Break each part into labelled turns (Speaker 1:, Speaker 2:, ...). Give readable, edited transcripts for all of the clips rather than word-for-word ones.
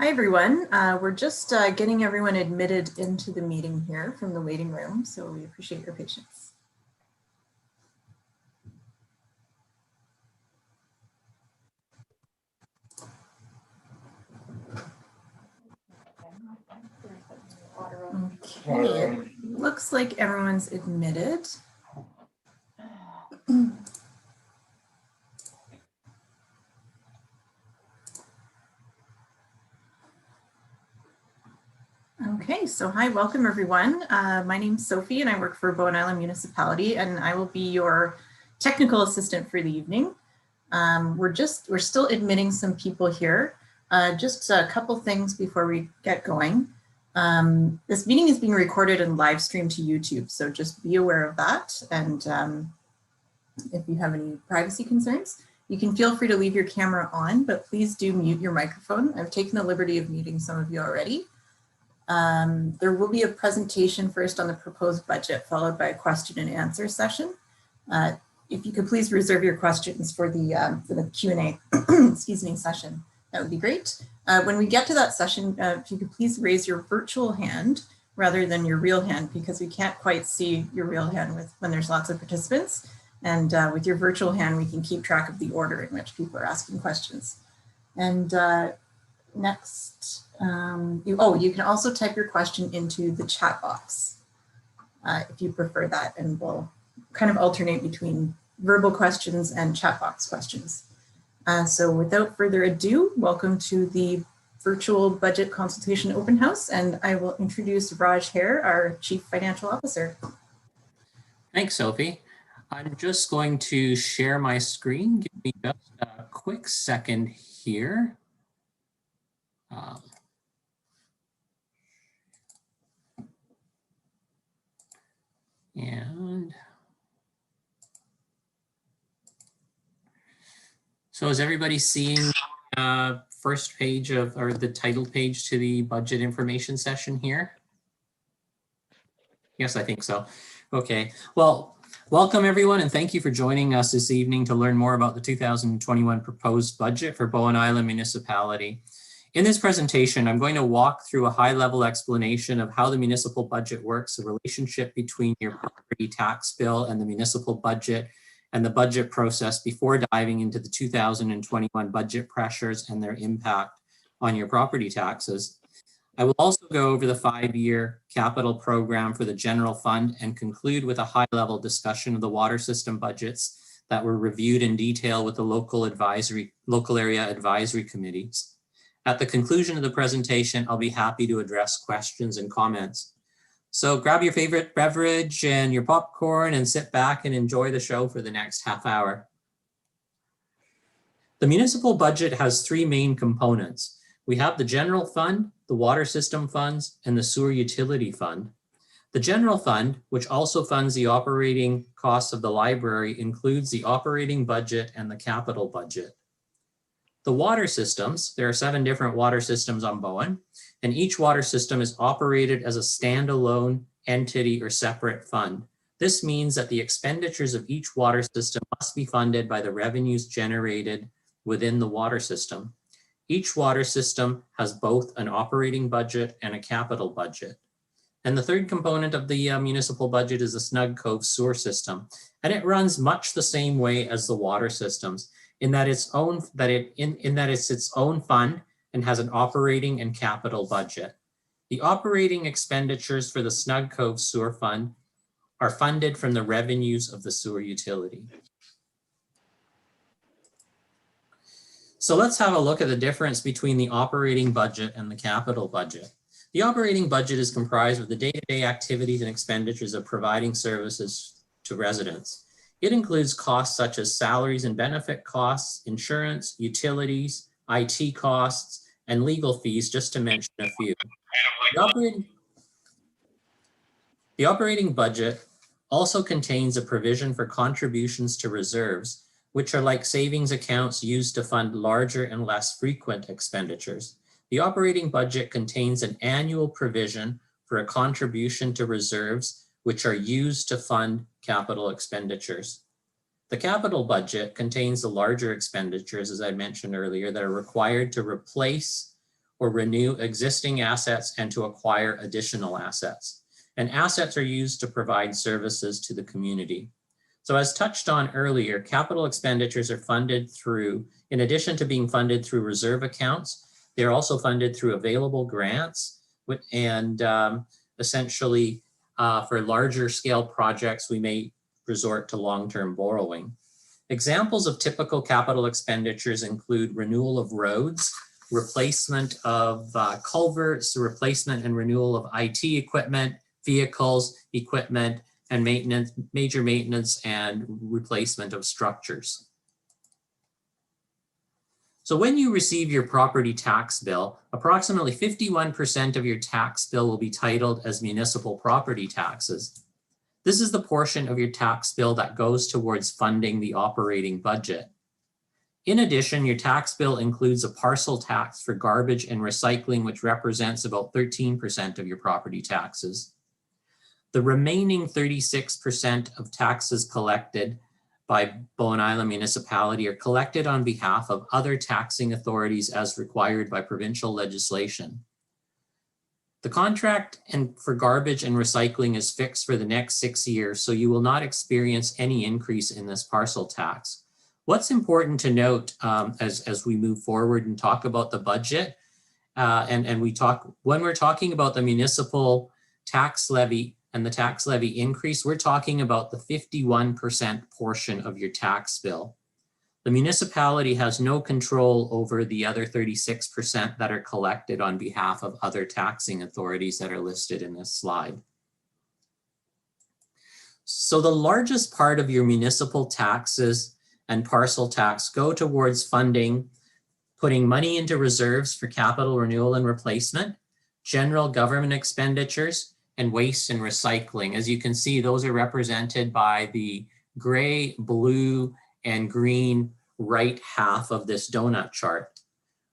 Speaker 1: Hi, everyone. We're just getting everyone admitted into the meeting here from the waiting room, so we appreciate your patience. Okay, it looks like everyone's admitted. Okay, so hi, welcome everyone. My name's Sophie and I work for Bowen Island Municipality, and I will be your technical assistant for the evening. We're still admitting some people here. Just a couple things before we get going. This meeting is being recorded and live streamed to YouTube, so just be aware of that. And if you have any privacy concerns, you can feel free to leave your camera on, but please do mute your microphone. I've taken the liberty of muting some of you already. There will be a presentation first on the proposed budget, followed by a question and answer session. If you could please reserve your questions for the Q&A excuse me, session, that would be great. When we get to that session, if you could please raise your virtual hand rather than your real hand, because we can't quite see your real hand when there's lots of participants. And with your virtual hand, we can keep track of the order in which people are asking questions. And next, you can also type your question into the chat box if you prefer that, and we'll kind of alternate between verbal questions and chat box questions. So without further ado, welcome to the virtual budget consultation open house, and I will introduce Raj Hare, our Chief Financial Officer.
Speaker 2: Thanks, Sophie. I'm just going to share my screen. Give me just a quick second here. And so is everybody seeing first page of, or the title page to the budget information session here? Yes, I think so. Okay, well, welcome everyone, and thank you for joining us this evening to learn more about the 2021 proposed budget for Bowen Island Municipality. In this presentation, I'm going to walk through a high-level explanation of how the municipal budget works, the relationship between your property tax bill and the municipal budget, and the budget process before diving into the 2021 budget pressures and their impact on your property taxes. I will also go over the 5-year capital program for the general fund and conclude with a high-level discussion of the water system budgets that were reviewed in detail with the local area advisory committees. At the conclusion of the presentation, I'll be happy to address questions and comments. So grab your favorite beverage and your popcorn and sit back and enjoy the show for the next half hour. The municipal budget has 3 main components. We have the general fund, the water system funds, and the sewer utility fund. The general fund, which also funds the operating costs of the library, includes the operating budget and the capital budget. The water systems, there are 7 different water systems on Bowen, and each water system is operated as a standalone entity or separate fund. This means that the expenditures of each water system must be funded by the revenues generated within the water system. Each water system has both an operating budget and a capital budget. And the third component of the municipal budget is the Snug Cove sewer system, and it runs much the same way as the water systems, in that it's its own fund and has an operating and capital budget. The operating expenditures for the Snug Cove sewer fund are funded from the revenues of the sewer utility. So let's have a look at the difference between the operating budget and the capital budget. The operating budget is comprised of the day-to-day activities and expenditures of providing services to residents. It includes costs such as salaries and benefit costs, insurance, utilities, IT costs, and legal fees, just to mention a few. The operating budget also contains a provision for contributions to reserves, which are like savings accounts used to fund larger and less frequent expenditures. The operating budget contains an annual provision for a contribution to reserves, which are used to fund capital expenditures. The capital budget contains the larger expenditures, as I mentioned earlier, that are required to replace or renew existing assets and to acquire additional assets. And assets are used to provide services to the community. So as touched on earlier, capital expenditures are funded through, in addition to being funded through reserve accounts, they're also funded through available grants and essentially for larger scale projects, we may resort to long-term borrowing. Examples of typical capital expenditures include renewal of roads, replacement of culverts, replacement and renewal of IT equipment, vehicles, equipment, and maintenance, major maintenance and replacement of structures. So when you receive your property tax bill, approximately 51% of your tax bill will be titled as municipal property taxes. This is the portion of your tax bill that goes towards funding the operating budget. In addition, your tax bill includes a parcel tax for garbage and recycling, which represents about 13% of your property taxes. The remaining 36% of taxes collected by Bowen Island Municipality are collected on behalf of other taxing authorities as required by provincial legislation. The contract for garbage and recycling is fixed for the next 6 years, so you will not experience any increase in this parcel tax. What's important to note as we move forward and talk about the budget, when we're talking about the municipal tax levy and the tax levy increase, we're talking about the 51% portion of your tax bill. The municipality has no control over the other 36% that are collected on behalf of other taxing authorities that are listed in this slide. So the largest part of your municipal taxes and parcel tax go towards funding, putting money into reserves for capital renewal and replacement, general government expenditures, and waste and recycling. As you can see, those are represented by the gray, blue, and green right half of this donut chart.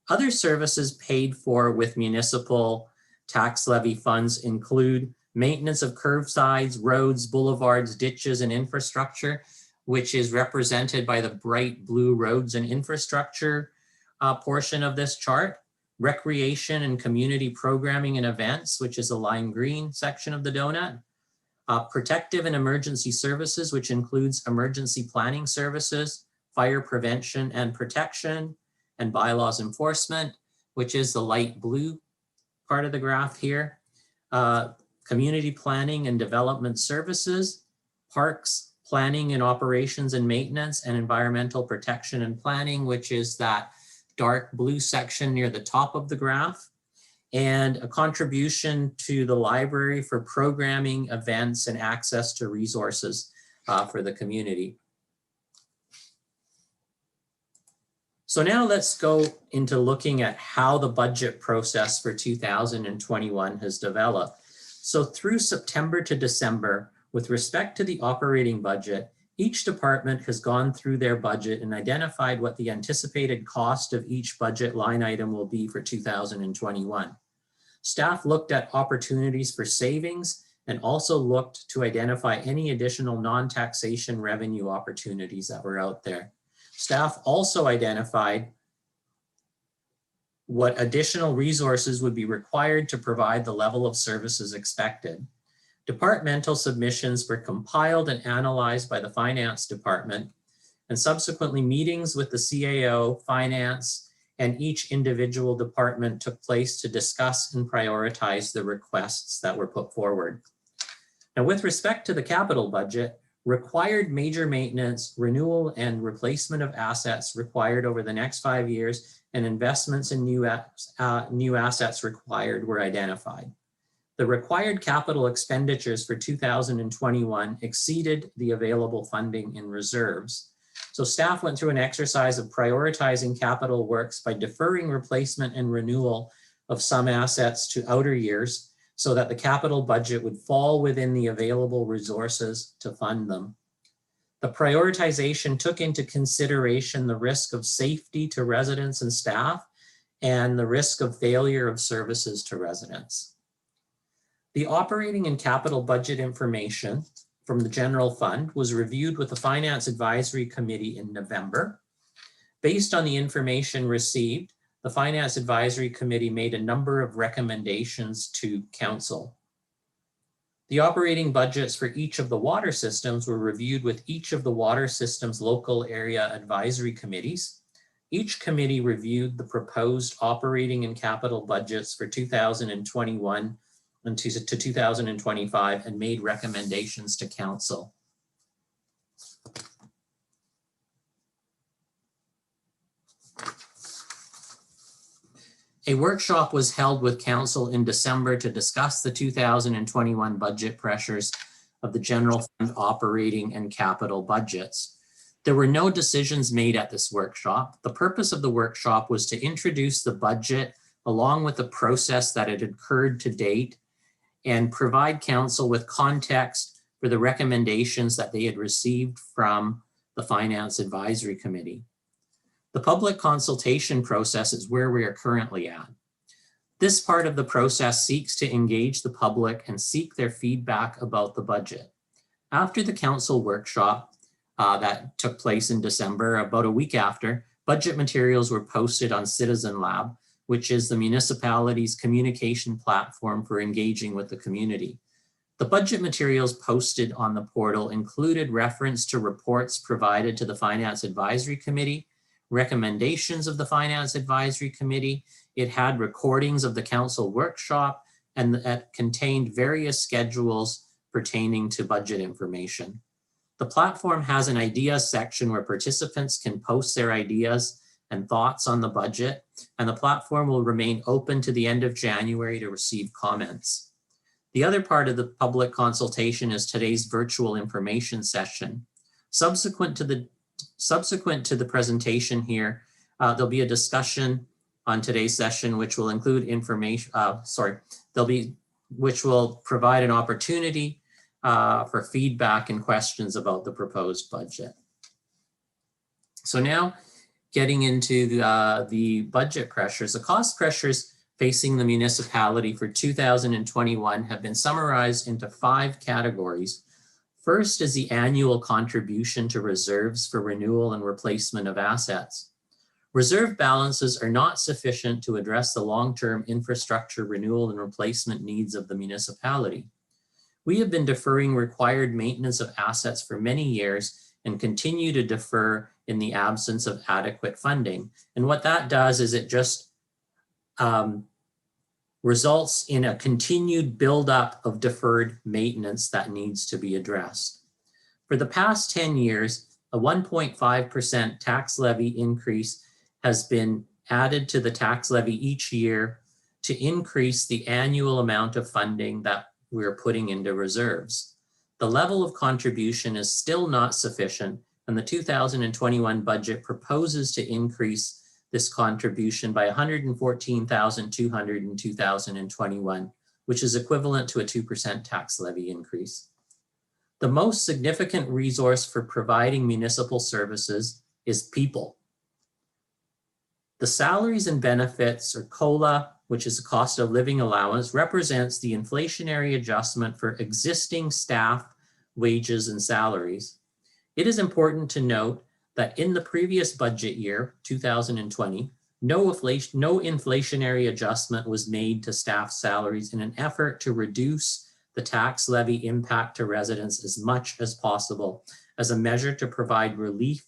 Speaker 2: Other services paid for with municipal tax levy funds include maintenance of curbsides, roads, boulevards, ditches, and infrastructure, which is represented by the bright blue roads and infrastructure portion of this chart. Recreation and community programming and events, which is the lime green section of the donut. Protective and emergency services, which includes emergency planning services, fire prevention and protection, and bylaws enforcement, which is the light blue part of the graph here. Community planning and development services, parks, planning and operations and maintenance, and environmental protection and planning, which is that dark blue section near the top of the graph, and a contribution to the library for programming, events, and access to resources for the community. So now let's go into looking at how the budget process for 2021 has developed. So through September to December, with respect to the operating budget, each department has gone through their budget and identified what the anticipated cost of each budget line item will be for 2021. Staff looked at opportunities for savings and also looked to identify any additional non-taxation revenue opportunities that were out there. Staff also identified what additional resources would be required to provide the level of services expected. Departmental submissions were compiled and analyzed by the finance department, and subsequently meetings with the CAO, finance, and each individual department took place to discuss and prioritize the requests that were put forward. Now, with respect to the capital budget, required major maintenance, renewal and replacement of assets required over the next 5 years, and investments in new assets required were identified. The required capital expenditures for 2021 exceeded the available funding in reserves. So staff went through an exercise of prioritizing capital works by deferring replacement and renewal of some assets to outer years so that the capital budget would fall within the available resources to fund them. The prioritization took into consideration the risk of safety to residents and staff and the risk of failure of services to residents. The operating and capital budget information from the general fund was reviewed with the Finance Advisory Committee in November. Based on the information received, the Finance Advisory Committee made a number of recommendations to Council. The operating budgets for each of the water systems were reviewed with each of the water systems local area advisory committees. Each committee reviewed the proposed operating and capital budgets for 2021 and to 2025 and made recommendations to Council. A workshop was held with Council in December to discuss the 2021 budget pressures of the general fund operating and capital budgets. There were no decisions made at this workshop. The purpose of the workshop was to introduce the budget along with the process that had occurred to date and provide Council with context for the recommendations that they had received from the Finance Advisory Committee. The public consultation process is where we are currently at. This part of the process seeks to engage the public and seek their feedback about the budget. After the Council workshop that took place in December, about a week after, budget materials were posted on Citizen Lab, which is the municipality's communication platform for engaging with the community. The budget materials posted on the portal included reference to reports provided to the Finance Advisory Committee, recommendations of the Finance Advisory Committee. It had recordings of the Council workshop, and that contained various schedules pertaining to budget information. The platform has an ideas section where participants can post their ideas and thoughts on the budget, and the platform will remain open to the end of January to receive comments. The other part of the public consultation is today's virtual information session. Subsequent to the presentation here, there'll be a discussion on today's session, which will include information, which will provide an opportunity for feedback and questions about the proposed budget. So now getting into the budget pressures, the cost pressures facing the municipality for 2021 have been summarized into 5 categories. First is the annual contribution to reserves for renewal and replacement of assets. Reserve balances are not sufficient to address the long-term infrastructure renewal and replacement needs of the municipality. We have been deferring required maintenance of assets for many years and continue to defer in the absence of adequate funding. And what that does is it just results in a continued buildup of deferred maintenance that needs to be addressed. For the past 10 years, a 1.5% tax levy increase has been added to the tax levy each year to increase the annual amount of funding that we're putting into reserves. The level of contribution is still not sufficient, and the 2021 budget proposes to increase this contribution by $114,200 in 2021, which is equivalent to a 2% tax levy increase. The most significant resource for providing municipal services is people. The salaries and benefits, or COLA, which is a cost of living allowance, represents the inflationary adjustment for existing staff wages and salaries. It is important to note that in the previous budget year, 2020, no inflationary adjustment was made to staff salaries in an effort to reduce the tax levy impact to residents as much as possible as a measure to provide relief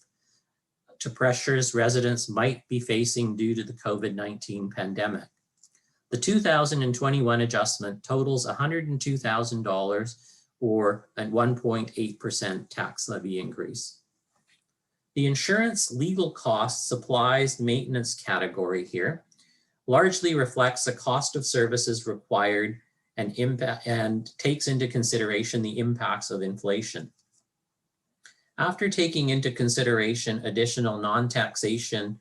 Speaker 2: to pressures residents might be facing due to the COVID-19 pandemic. The 2021 adjustment totals $102,000 or a 1.8% tax levy increase. The insurance, legal costs, supplies, maintenance category here largely reflects the cost of services required and takes into consideration the impacts of inflation. After taking into consideration additional non-taxation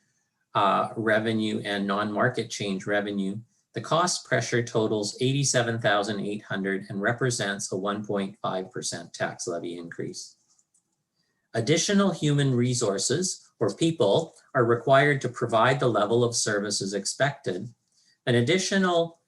Speaker 2: revenue and non-market change revenue, the cost pressure totals $87,800 and represents a 1.5% tax levy increase. Additional human resources, or people, are required to provide the level of services expected. An additional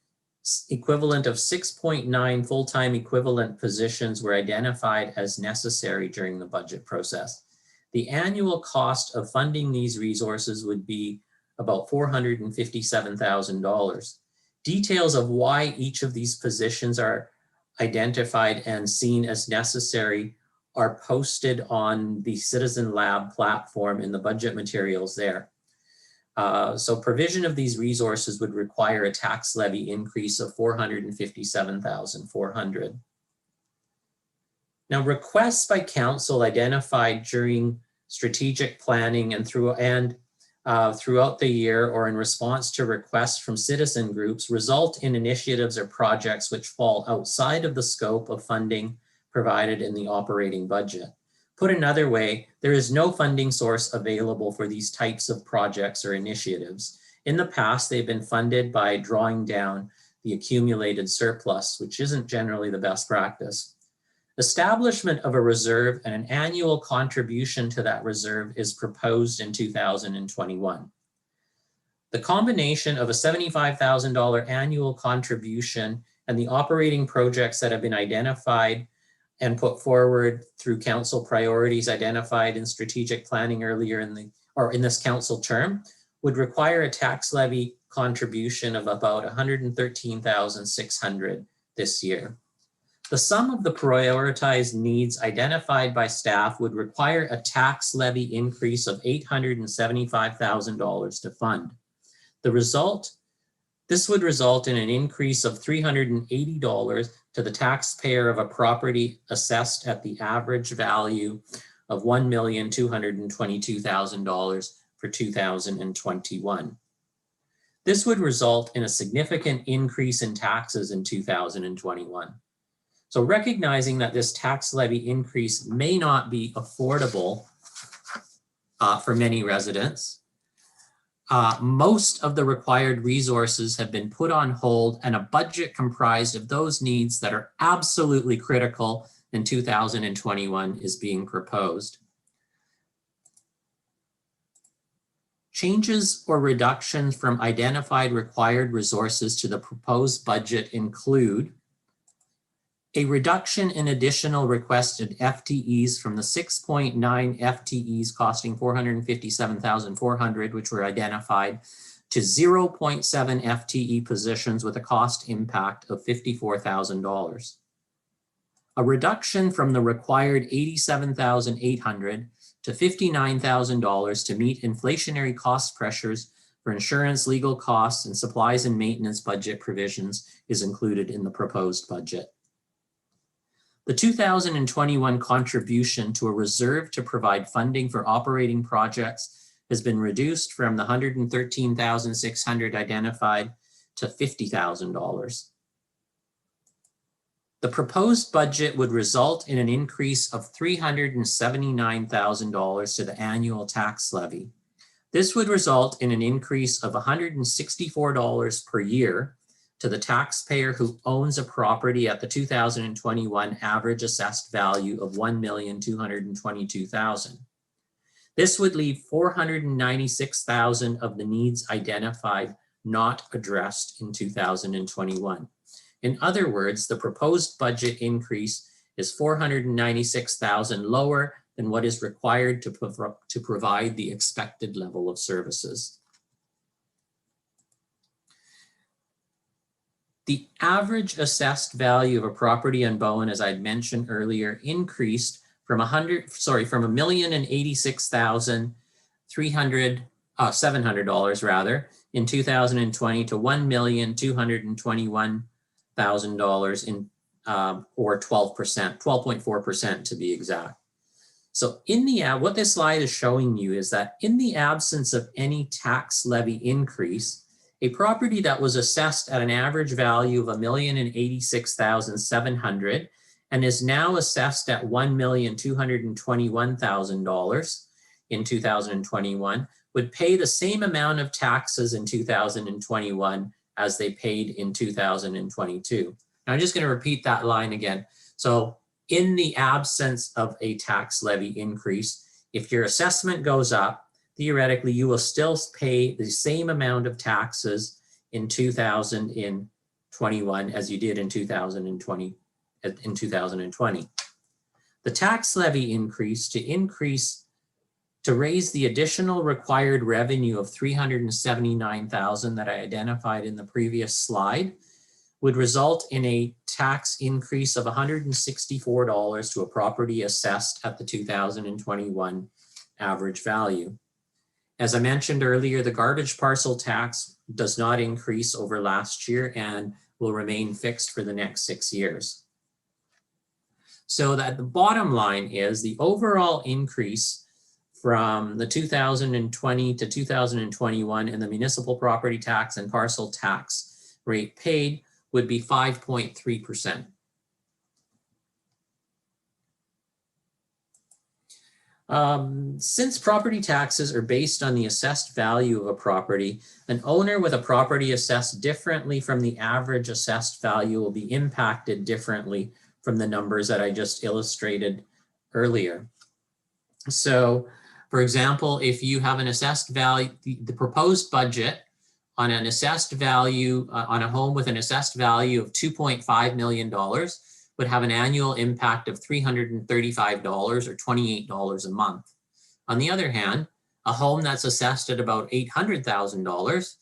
Speaker 2: equivalent of 6.9 full-time equivalent positions were identified as necessary during the budget process. The annual cost of funding these resources would be about $457,000. Details of why each of these positions are identified and seen as necessary are posted on the Citizen Lab platform in the budget materials there. So provision of these resources would require a tax levy increase of $457,400. Now, requests by council identified during strategic planning and throughout the year or in response to requests from citizen groups result in initiatives or projects which fall outside of the scope of funding provided in the operating budget. Put another way, there is no funding source available for these types of projects or initiatives. In the past, they've been funded by drawing down the accumulated surplus, which isn't generally the best practice. Establishment of a reserve and an annual contribution to that reserve is proposed in 2021. The combination of a $75,000 annual contribution and the operating projects that have been identified and put forward through council priorities identified in strategic planning earlier in this council term would require a tax levy contribution of about $113,600 this year. The sum of the prioritized needs identified by staff would require a tax levy increase of $875,000 to fund. This would result in an increase of $380 to the taxpayer of a property assessed at the average value of $1,222,000 for 2021. This would result in a significant increase in taxes in 2021. So recognizing that this tax levy increase may not be affordable for many residents, most of the required resources have been put on hold and a budget comprised of those needs that are absolutely critical in 2021 is being proposed. Changes or reductions from identified required resources to the proposed budget include a reduction in additional requested FTEs from the 6.9 FTEs costing $457,400, which were identified, to 0.7 FTE positions with a cost impact of $54,000. A reduction from the required $87,800 to $59,000 to meet inflationary cost pressures for insurance, legal costs, and supplies and maintenance budget provisions is included in the proposed budget. The 2021 contribution to a reserve to provide funding for operating projects has been reduced from the $113,600 identified to $50,000. The proposed budget would result in an increase of $379,000 to the annual tax levy. This would result in an increase of $164 per year to the taxpayer who owns a property at the 2021 average assessed value of $1,222,000. This would leave $496,000 of the needs identified not addressed in 2021. In other words, the proposed budget increase is $496,000 lower than what is required to provide the expected level of services. The average assessed value of a property in Bowen, as I'd mentioned earlier, increased from $1,086,700 rather in 2020 to $1,221,000 in or 12%, 12.4% to be exact. So what this slide is showing you is that in the absence of any tax levy increase, a property that was assessed at an average value of $1,086,700 and is now assessed at $1,221,000 in 2021 would pay the same amount of taxes in 2021 as they paid in 2022. Now I'm just going to repeat that line again. So in the absence of a tax levy increase, if your assessment goes up, theoretically, you will still pay the same amount of taxes in 2021 as you did in 2020. The tax levy increase to increase to raise the additional required revenue of $379,000 that I identified in the previous slide would result in a tax increase of $164 to a property assessed at the 2021 average value. As I mentioned earlier, the garbage parcel tax does not increase over last year and will remain fixed for the next 6 years. So that the bottom line is the overall increase from the 2020 to 2021 in the municipal property tax and parcel tax rate paid would be 5.3%. Since property taxes are based on the assessed value of a property, an owner with a property assessed differently from the average assessed value will be impacted differently from the numbers that I just illustrated earlier. So, for example, if you have an assessed value, the proposed budget on an assessed value, on a home with an assessed value of $2.5 million would have an annual impact of $335 or $28 a month. On the other hand, a home that's assessed at about $800,000,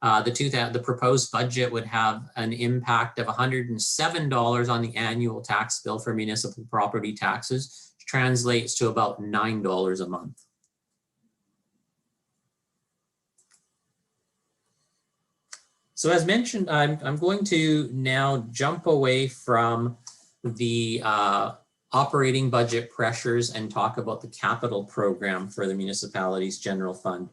Speaker 2: the proposed budget would have an impact of $107 on the annual tax bill for municipal property taxes, which translates to about $9 a month. So as mentioned, I'm going to now jump away from the operating budget pressures and talk about the capital program for the municipality's general fund.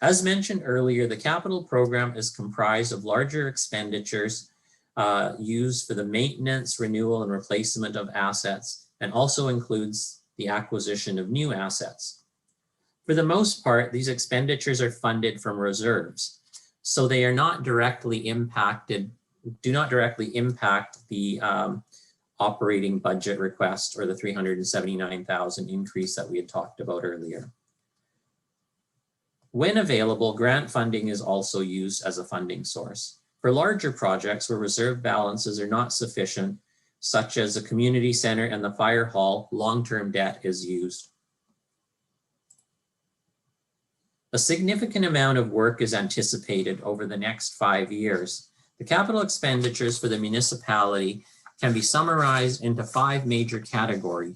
Speaker 2: As mentioned earlier, the capital program is comprised of larger expenditures used for the maintenance, renewal, and replacement of assets, and also includes the acquisition of new assets. For the most part, these expenditures are funded from reserves, so they are not directly impacted, do not directly impact the operating budget request or the $379,000 increase that we had talked about earlier. When available, grant funding is also used as a funding source. For larger projects where reserve balances are not sufficient, such as the community center and the fire hall, long-term debt is used. A significant amount of work is anticipated over the next 5 years. The capital expenditures for the municipality can be summarized into 5 major categories: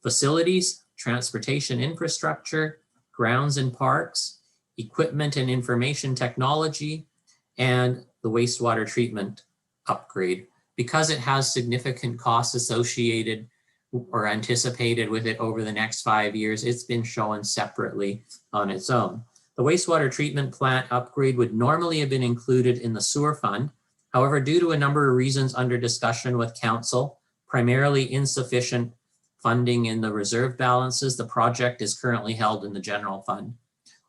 Speaker 2: facilities, transportation infrastructure, grounds and parks, equipment and information technology, and the wastewater treatment upgrade. Because it has significant costs associated or anticipated with it over the next 5 years, it's been shown separately on its own. The wastewater treatment plant upgrade would normally have been included in the sewer fund. However, due to a number of reasons under discussion with council, primarily insufficient funding in the reserve balances, the project is currently held in the general fund.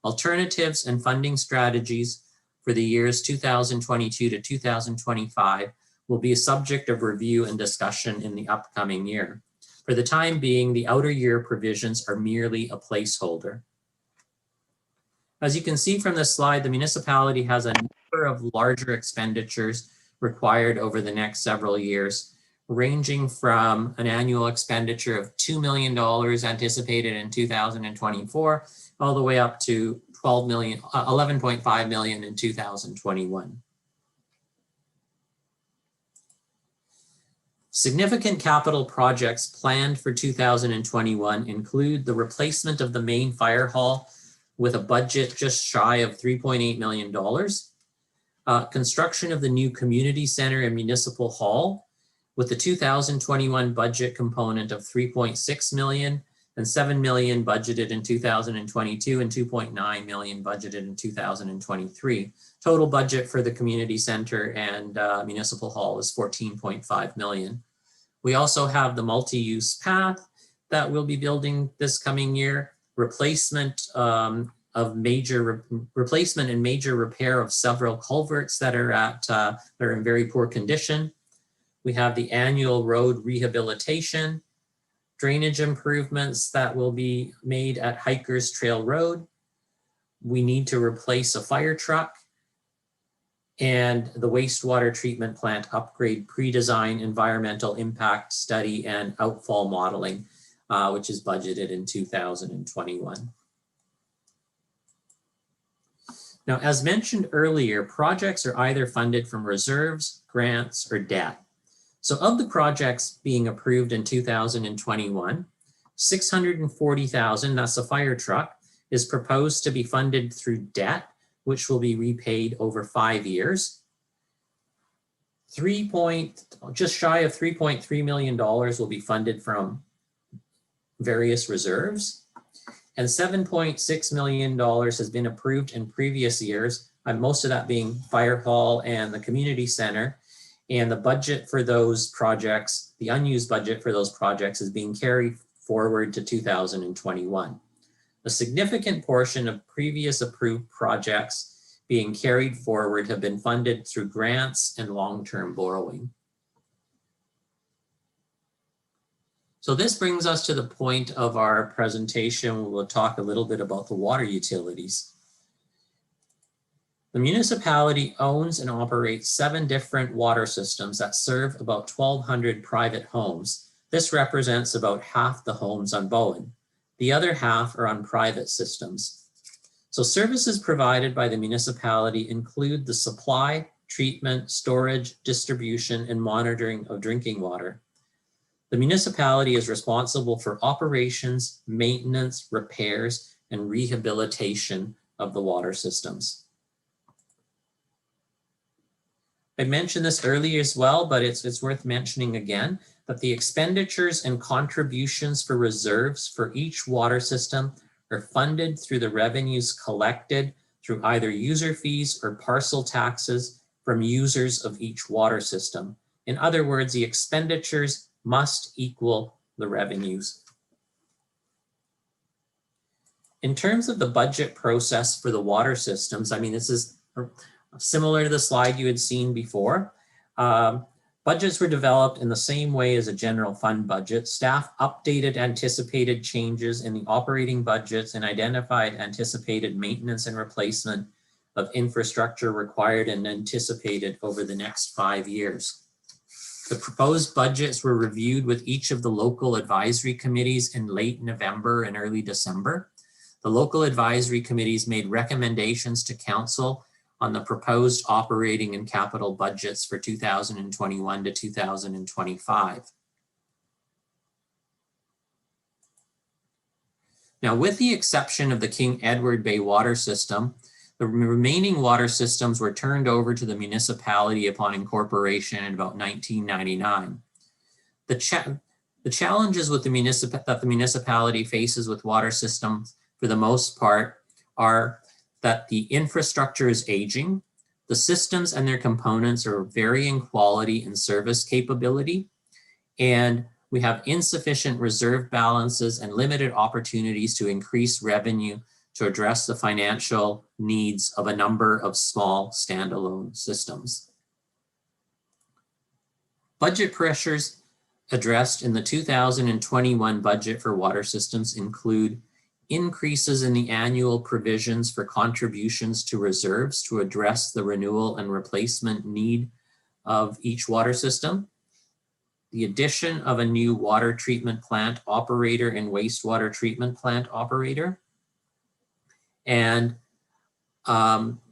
Speaker 2: Alternatives and funding strategies for the years 2022 to 2025 will be a subject of review and discussion in the upcoming year. For the time being, the outer year provisions are merely a placeholder. As you can see from this slide, the municipality has a number of larger expenditures required over the next several years, ranging from an annual expenditure of $2 million anticipated in 2024, all the way up to $11.5 million in 2021. Significant capital projects planned for 2021 include the replacement of the main fire hall with a budget just shy of $3.8 million, construction of the new community center and municipal hall with the 2021 budget component of $3.6 million and $7 million budgeted in 2022 and $2.9 million budgeted in 2023. Total budget for the community center and municipal hall is $14.5 million. We also have the multi-use path that we'll be building this coming year, replacement and major repair of several culverts that are in very poor condition. We have the annual road rehabilitation, drainage improvements that will be made at Hikers Trail Road. We need to replace a fire truck and the wastewater treatment plant upgrade pre-design environmental impact study and outfall modeling, which is budgeted in 2021. Now, as mentioned earlier, projects are either funded from reserves, grants, or debt. So of the projects being approved in 2021, 640,000, that's a fire truck, is proposed to be funded through debt, which will be repaid over 5 years. Just shy of $3.3 million will be funded from various reserves, and $7.6 million has been approved in previous years, most of that being Fire Hall and the Community Center. And the budget for those projects, the unused budget for those projects, is being carried forward to 2021. A significant portion of previous approved projects being carried forward have been funded through grants and long-term borrowing. So this brings us to the point of our presentation where we'll talk a little bit about the water utilities. The municipality owns and operates 7 different water systems that serve about 1,200 private homes. This represents about half the homes on Bowen. The other half are on private systems. So services provided by the municipality include the supply, treatment, storage, distribution, and monitoring of drinking water. The municipality is responsible for operations, maintenance, repairs, and rehabilitation of the water systems. I mentioned this earlier as well, but it's worth mentioning again, that the expenditures and contributions for reserves for each water system are funded through the revenues collected through either user fees or parcel taxes from users of each water system. In other words, the expenditures must equal the revenues. In terms of the budget process for the water systems, I mean, this is similar to the slide you had seen before. Budgets were developed in the same way as a general fund budget. Staff updated anticipated changes in the operating budgets and identified anticipated maintenance and replacement of infrastructure required and anticipated over the next 5 years. The proposed budgets were reviewed with each of the local advisory committees in late November and early December. The local advisory committees made recommendations to council on the proposed operating and capital budgets for 2021 to 2025. Now, with the exception of the King Edward Bay water system, the remaining water systems were turned over to the municipality upon incorporation in about 1999. The challenges with that the municipality faces with water systems, for the most part, are that the infrastructure is aging, the systems and their components are varying quality and service capability, and we have insufficient reserve balances and limited opportunities to increase revenue to address the financial needs of a number of small standalone systems. Budget pressures addressed in the 2021 budget for water systems include increases in the annual provisions for contributions to reserves to address the renewal and replacement need of each water system, the addition of a new water treatment plant operator and wastewater treatment plant operator, and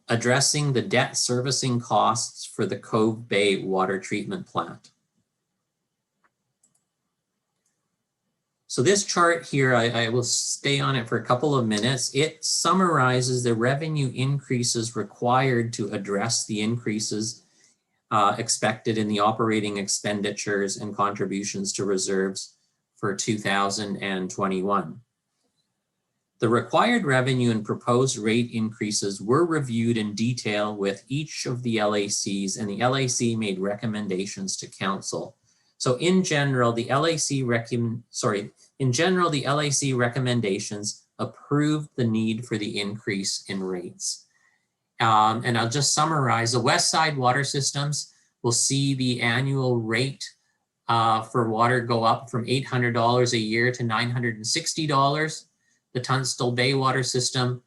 Speaker 2: addressing the debt servicing costs for the Cove Bay water treatment plant. So this chart here, I will stay on it for a couple of minutes. It summarizes the revenue increases required to address the increases expected in the operating expenditures and contributions to reserves for 2021. The required revenue and proposed rate increases were reviewed in detail with each of the LACs, and the LAC made recommendations to council. So in general, the LAC recommendations approved the need for the increase in rates. And I'll just summarize. The West Side water systems will see the annual rate for water go up from $800 a year to $960. The Tunstall Bay water system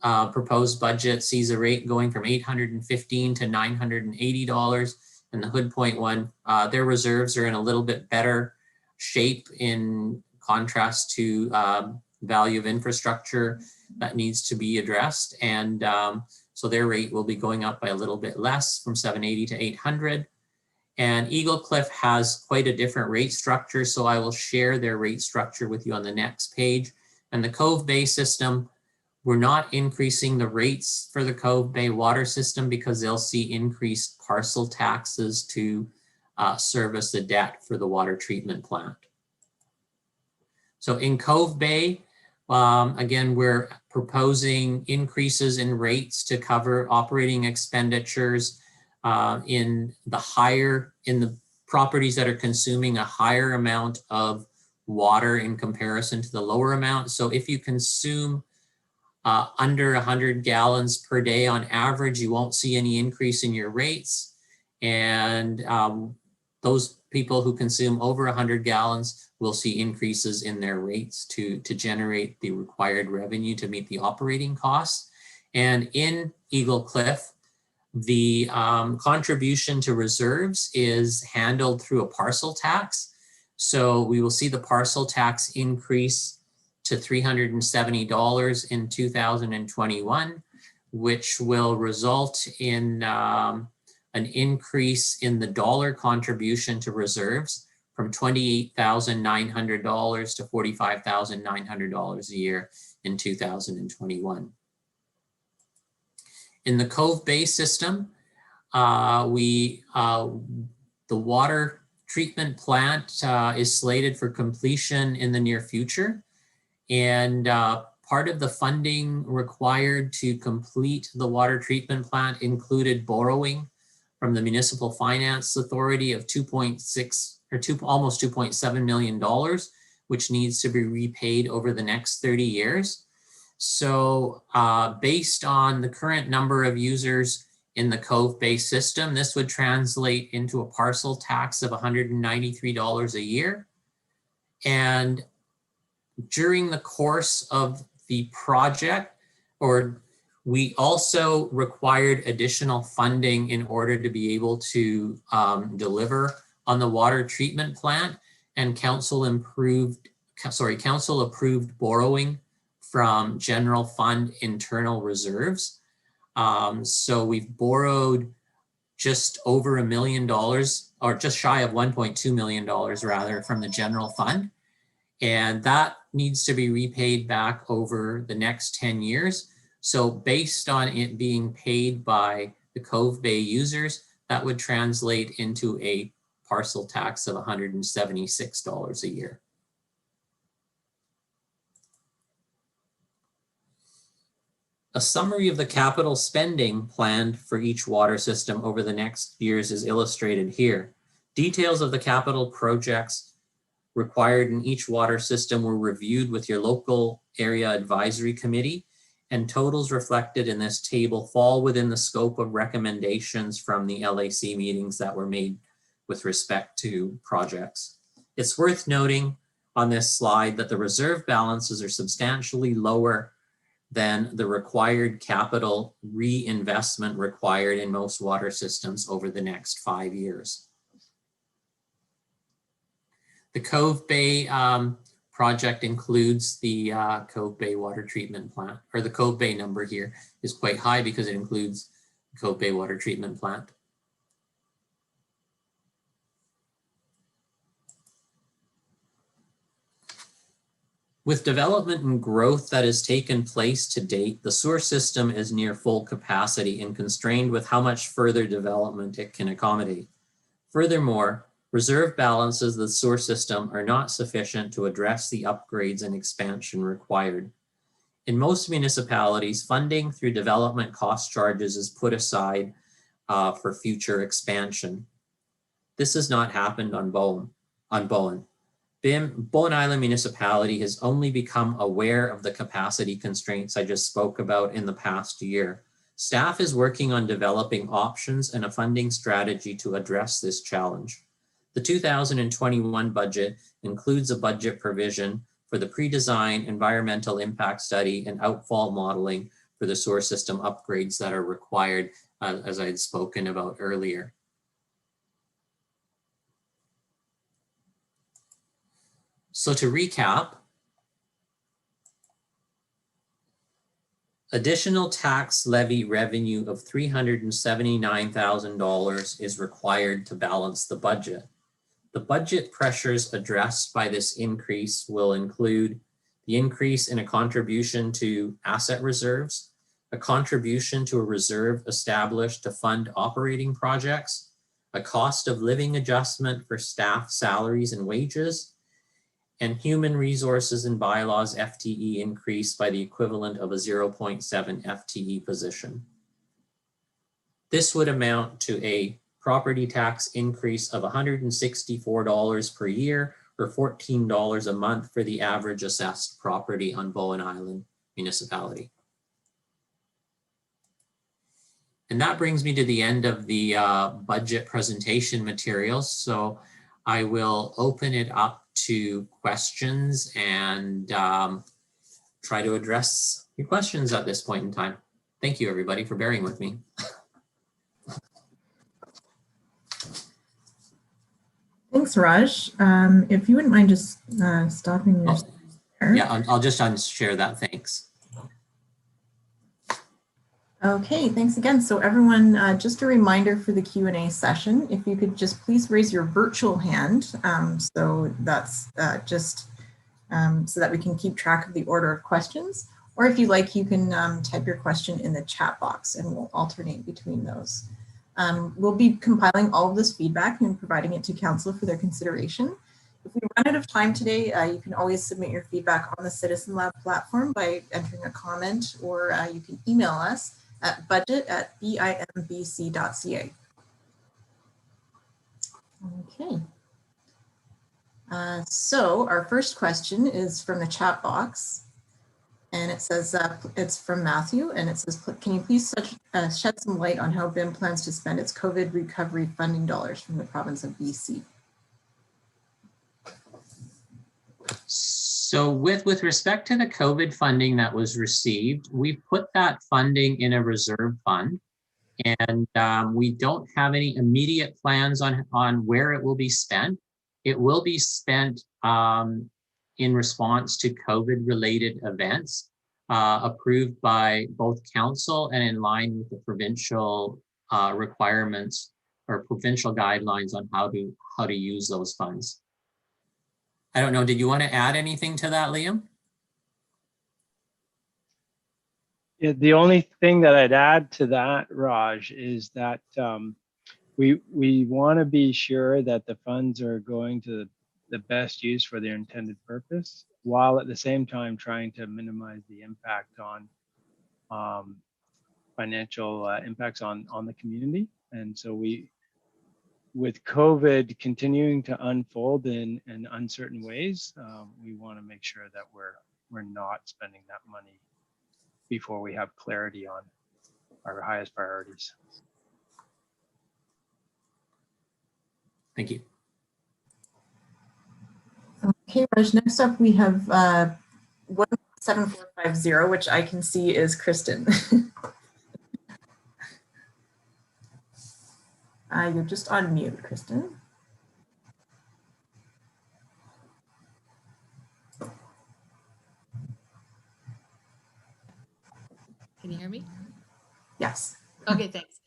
Speaker 2: proposed budget sees a rate going from $815 to $980. And the Hood Point one, their reserves are in a little bit better shape in contrast to value of infrastructure that needs to be addressed. And So their rate will be going up by a little bit less, from 780 to 800. And Eagle Cliff has quite a different rate structure, so I will share their rate structure with you on the next page. And the Cove Bay system, we're not increasing the rates for the Cove Bay water system because they'll see increased parcel taxes to service the debt for the water treatment plant. So in Cove Bay, again, we're proposing increases in rates to cover operating expenditures in the properties that are consuming a higher amount of water in comparison to the lower amount. So if you consume under 100 gallons per day on average, you won't see any increase in your rates. And those people who consume over 100 gallons will see increases in their rates to generate the required revenue to meet the operating costs. And in Eagle Cliff, the contribution to reserves is handled through a parcel tax. So we will see the parcel tax increase to $370 in 2021, which will result in an increase in the dollar contribution to reserves from $28,900 to $45,900 a year in 2021. In the Cove Bay system, the water treatment plant is slated for completion in the near future. And part of the funding required to complete the water treatment plant included borrowing from the Municipal Finance Authority of almost $2.7 million, which needs to be repaid over the next 30 years. So based on the current number of users in the Cove Bay system, this would translate into a parcel tax of $193 a year. And during the course of the project, we also required additional funding in order to be able to deliver on the water treatment plant, and council approved borrowing from general fund internal reserves. So we've borrowed just over $1 million, or just shy of $1.2 million rather, from the general fund. And that needs to be repaid back over the next 10 years. So based on it being paid by the Cove Bay users, that would translate into a parcel tax of $176 a year. A summary of the capital spending planned for each water system over the next years is illustrated here. Details of the capital projects required in each water system were reviewed with your local area advisory committee, and totals reflected in this table fall within the scope of recommendations from the LAC meetings that were made with respect to projects. It's worth noting on this slide that the reserve balances are substantially lower than the required capital reinvestment required in most water systems over the next 5 years. The Cove Bay project includes the Cove Bay water treatment plant, or the Cove Bay number here is quite high because it includes the Cove Bay water treatment plant. With development and growth that has taken place to date, the sewer system is near full capacity and constrained with how much further development it can accommodate. Furthermore, reserve balances of the sewer system are not sufficient to address the upgrades and expansion required. In most municipalities, funding through development cost charges is put aside for future expansion. This has not happened on Bowen. Bowen Island Municipality has only become aware of the capacity constraints I just spoke about in the past year. Staff is working on developing options and a funding strategy to address this challenge. The 2021 budget includes a budget provision for the pre-design environmental impact study and outfall modeling for the sewer system upgrades that are required, as I had spoken about earlier. So to recap, Additional tax levy revenue of $379,000 is required to balance the budget. The budget pressures addressed by this increase will include the increase in a contribution to asset reserves, a contribution to a reserve established to fund operating projects, a cost of living adjustment for staff salaries and wages, and human resources and bylaws FTE increase by the equivalent of a 0.7 FTE position. This would amount to a property tax increase of $164 per year or $14 a month for the average assessed property on Bowen Island Municipality. And that brings me to the end of the budget presentation materials. So I will open it up to questions and try to address your questions at this point in time. Thank you, everybody, for bearing with me.
Speaker 1: Thanks, Raj. If you wouldn't mind just stopping your share.
Speaker 2: Yeah, I'll just unshare that. Thanks.
Speaker 1: Okay, thanks again. So everyone, just a reminder for the Q&A session, if you could just please raise your virtual hand. So that's just so that we can keep track of the order of questions. Or if you like, you can type your question in the chat box and we'll alternate between those. We'll be compiling all of this feedback and providing it to council for their consideration. If we run out of time today, you can always submit your feedback on the Citizen Lab platform by entering a comment, or you can email us at budget@bimbc.ca. Okay. So our first question is from the chat box, and it says it's from Matthew, and it says, can you please shed some light on how BIM plans to spend its COVID recovery funding dollars from the province of BC?
Speaker 2: So with respect to the COVID funding that was received, we put that funding in a reserve fund, and we don't have any immediate plans on where it will be spent. It will be spent in response to COVID-related events approved by both council and in line with the provincial requirements or provincial guidelines on how to use those funds. I don't know, did you want to add anything to that, Liam?
Speaker 3: Yeah, the only thing that I'd add to that, Raj, is that we want to be sure that the funds are going to the best use for their intended purpose, while at the same time trying to minimize the impact on financial impacts on the community. And so with COVID continuing to unfold in uncertain ways, we want to make sure that we're not spending that money before we have clarity on our highest priorities.
Speaker 2: Thank you.
Speaker 1: Okay, Raj, next up we have 17450, which I can see is Kristen. You're just on mute, Kristen.
Speaker 4: Can you hear me?
Speaker 1: Yes.
Speaker 4: Okay, thanks.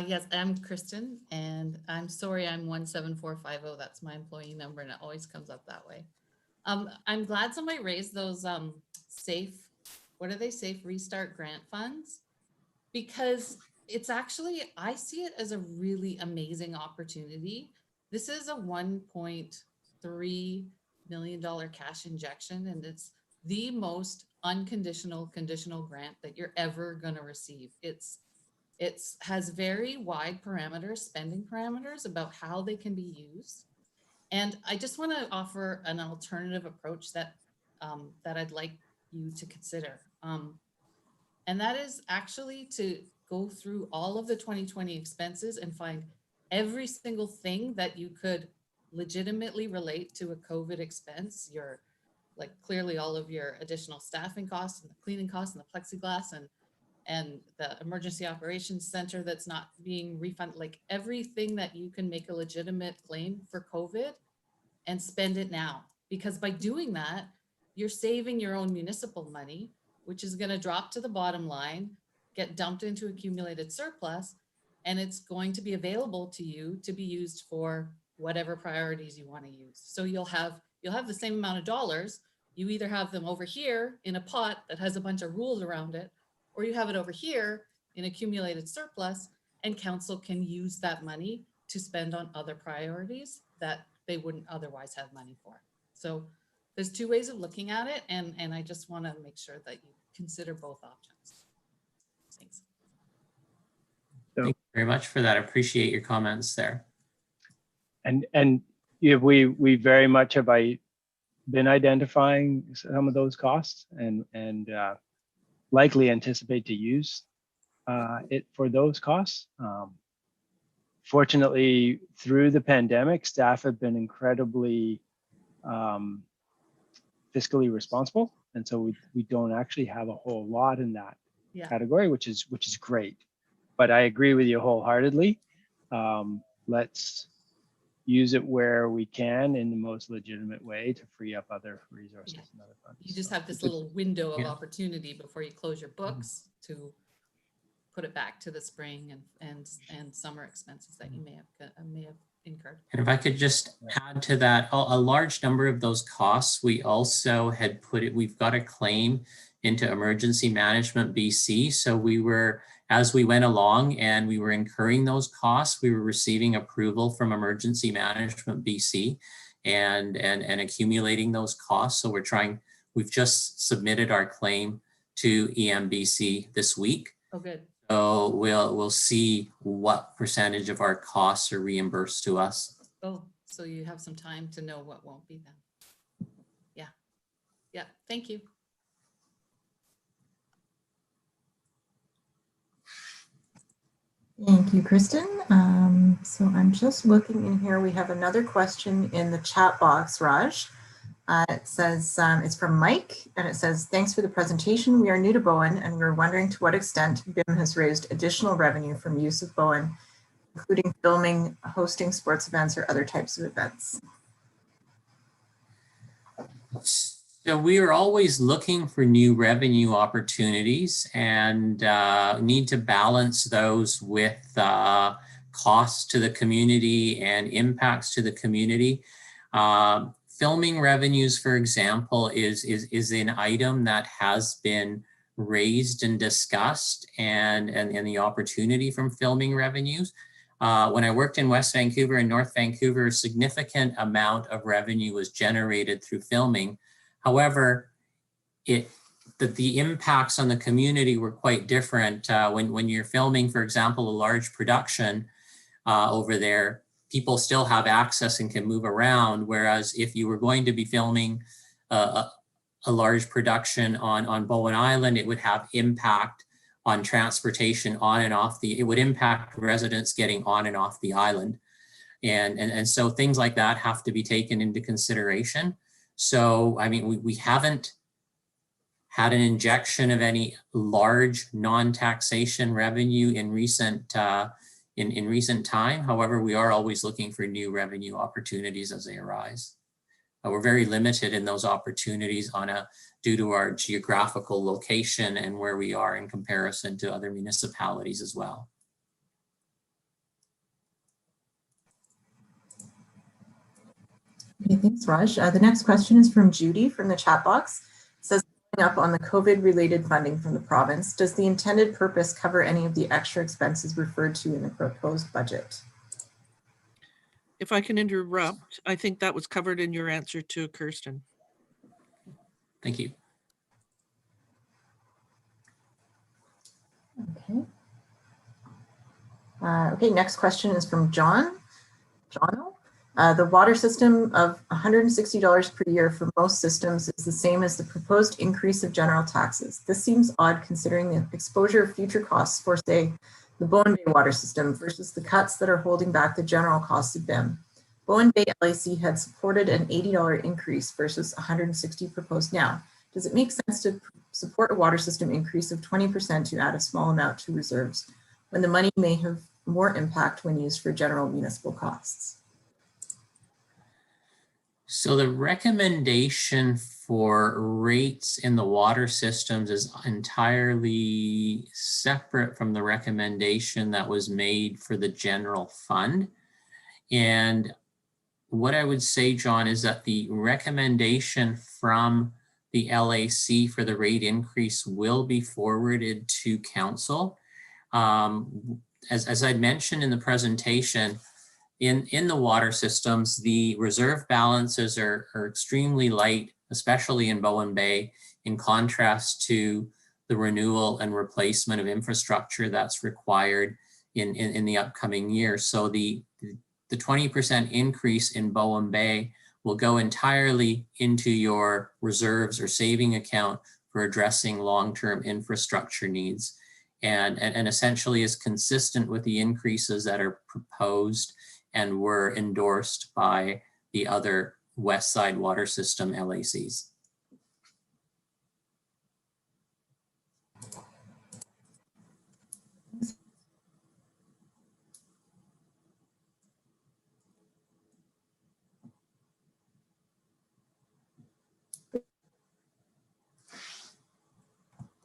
Speaker 4: Yes, I'm Kristen, and I'm sorry I'm 17450. That's my employee number, and it always comes up that way. I'm glad somebody raised those safe restart grant funds, because it's actually, I see it as a really amazing opportunity. This is a $1.3 million cash injection, and it's the most unconditional conditional grant that you're ever going to receive. It has very wide parameters, spending parameters about how they can be used. And I just want to offer an alternative approach that I'd like you to consider. And that is actually to go through all of the 2020 expenses and find every single thing that you could legitimately relate to a COVID expense. Like clearly all of your additional staffing costs and the cleaning costs and the plexiglass and the emergency operations center that's not being refunded, like everything that you can make a legitimate claim for COVID, and spend it now. Because by doing that, you're saving your own municipal money, which is going to drop to the bottom line, get dumped into accumulated surplus, and it's going to be available to you to be used for whatever priorities you want to use. So you'll have the same amount of dollars. You either have them over here in a pot that has a bunch of rules around it, or you have it over here in accumulated surplus, and council can use that money to spend on other priorities that they wouldn't otherwise have money for. So there's two ways of looking at it, and I just want to make sure that you consider both options. Thanks.
Speaker 3: So,
Speaker 2: Thank you very much for that. I appreciate your comments there.
Speaker 3: and yeah, we very much have been identifying some of those costs and likely anticipate to use it for those costs. Fortunately, through the pandemic, staff have been incredibly fiscally responsible, and so we don't actually have a whole lot in that category, which is great. But I agree with you wholeheartedly. Let's use it where we can in the most legitimate way to free up other resources and other funds.
Speaker 4: You just have this little window of opportunity before you close your books to put it back to the spring and summer expenses that you may have incurred.
Speaker 2: And if I could just add to that, a large number of those costs, we also had we've got a claim into Emergency Management BC. So we were, as we went along and we were incurring those costs, we were receiving approval from Emergency Management BC and accumulating those costs. So we've just submitted our claim to EMBC this week.
Speaker 4: Oh, good.
Speaker 2: So we'll see what percentage of our costs are reimbursed to us.
Speaker 4: Oh, so you have some time to know what won't be then. Yeah, thank you.
Speaker 1: Thank you, Kristen. So I'm just looking in here. We have another question in the chat box, Raj. It says, it's from Mike, and it says, thanks for the presentation. We are new to Bowen, and we're wondering to what extent BIM has raised additional revenue from use of Bowen, including filming, hosting sports events, or other types of events.
Speaker 2: So we are always looking for new revenue opportunities and need to balance those with costs to the community and impacts to the community. Filming revenues, for example, is an item that has been raised and discussed, and the opportunity from filming revenues. When I worked in West Vancouver and North Vancouver, a significant amount of revenue was generated through filming. However, the impacts on the community were quite different. When you're filming, for example, a large production over there, people still have access and can move around. Whereas if you were going to be filming a large production on Bowen Island, it would have impact on transportation on and off it would impact residents getting on and off the island. And so things like that have to be taken into consideration. So, I mean, we haven't had an injection of any large non-taxation revenue in recent time. However, we are always looking for new revenue opportunities as they arise. We're very limited in those opportunities due to our geographical location and where we are in comparison to other municipalities as well.
Speaker 1: Okay, thanks, Raj. The next question is from Judy from the chat box. It says, up on the COVID-related funding from the province, does the intended purpose cover any of the extra expenses referred to in the proposed budget?
Speaker 5: If I can interrupt, I think that was covered in your answer to Kirsten.
Speaker 2: Thank you.
Speaker 1: Okay. Okay, next question is from John. The water system of $160 per year for most systems is the same as the proposed increase of general taxes. This seems odd considering the exposure of future costs for, say, the Bowen Bay water system versus the cuts that are holding back the general costs of BIM. Bowen Bay LAC had supported an $80 increase versus $160 proposed now. Does it make sense to support a water system increase of 20% to add a small amount to reserves when the money may have more impact when used for general municipal costs?
Speaker 2: So the recommendation for rates in the water systems is entirely separate from the recommendation that was made for the general fund. And what I would say, John, is that the recommendation from the LAC for the rate increase will be forwarded to council. As I mentioned in the presentation, in the water systems, the reserve balances are extremely light, especially in Bowen Bay, in contrast to the renewal and replacement of infrastructure that's required in the upcoming year. So the 20% increase in Bowen Bay will go entirely into your reserves or saving account for addressing long-term infrastructure needs, and essentially is consistent with the increases that are proposed and were endorsed by the other West Side Water System LACs.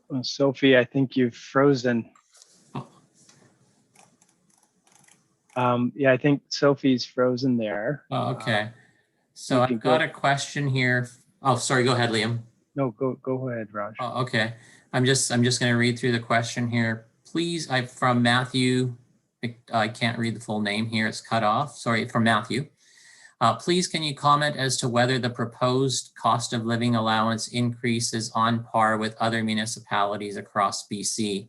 Speaker 3: Well, Sophie, I think you've frozen. Yeah, I think Sophie's frozen there.
Speaker 2: Oh, okay. So
Speaker 3: you can
Speaker 2: I've got
Speaker 3: go-
Speaker 2: a question here. Oh, sorry, go ahead, Liam.
Speaker 3: No, go ahead, Raj.
Speaker 2: Oh, okay. I'm just going to read through the question here. Please, from Matthew. I can't read the full name here. It's cut off. Sorry, from Matthew. Please, can you comment as to whether the proposed cost of living allowance increase is on par with other municipalities across BC?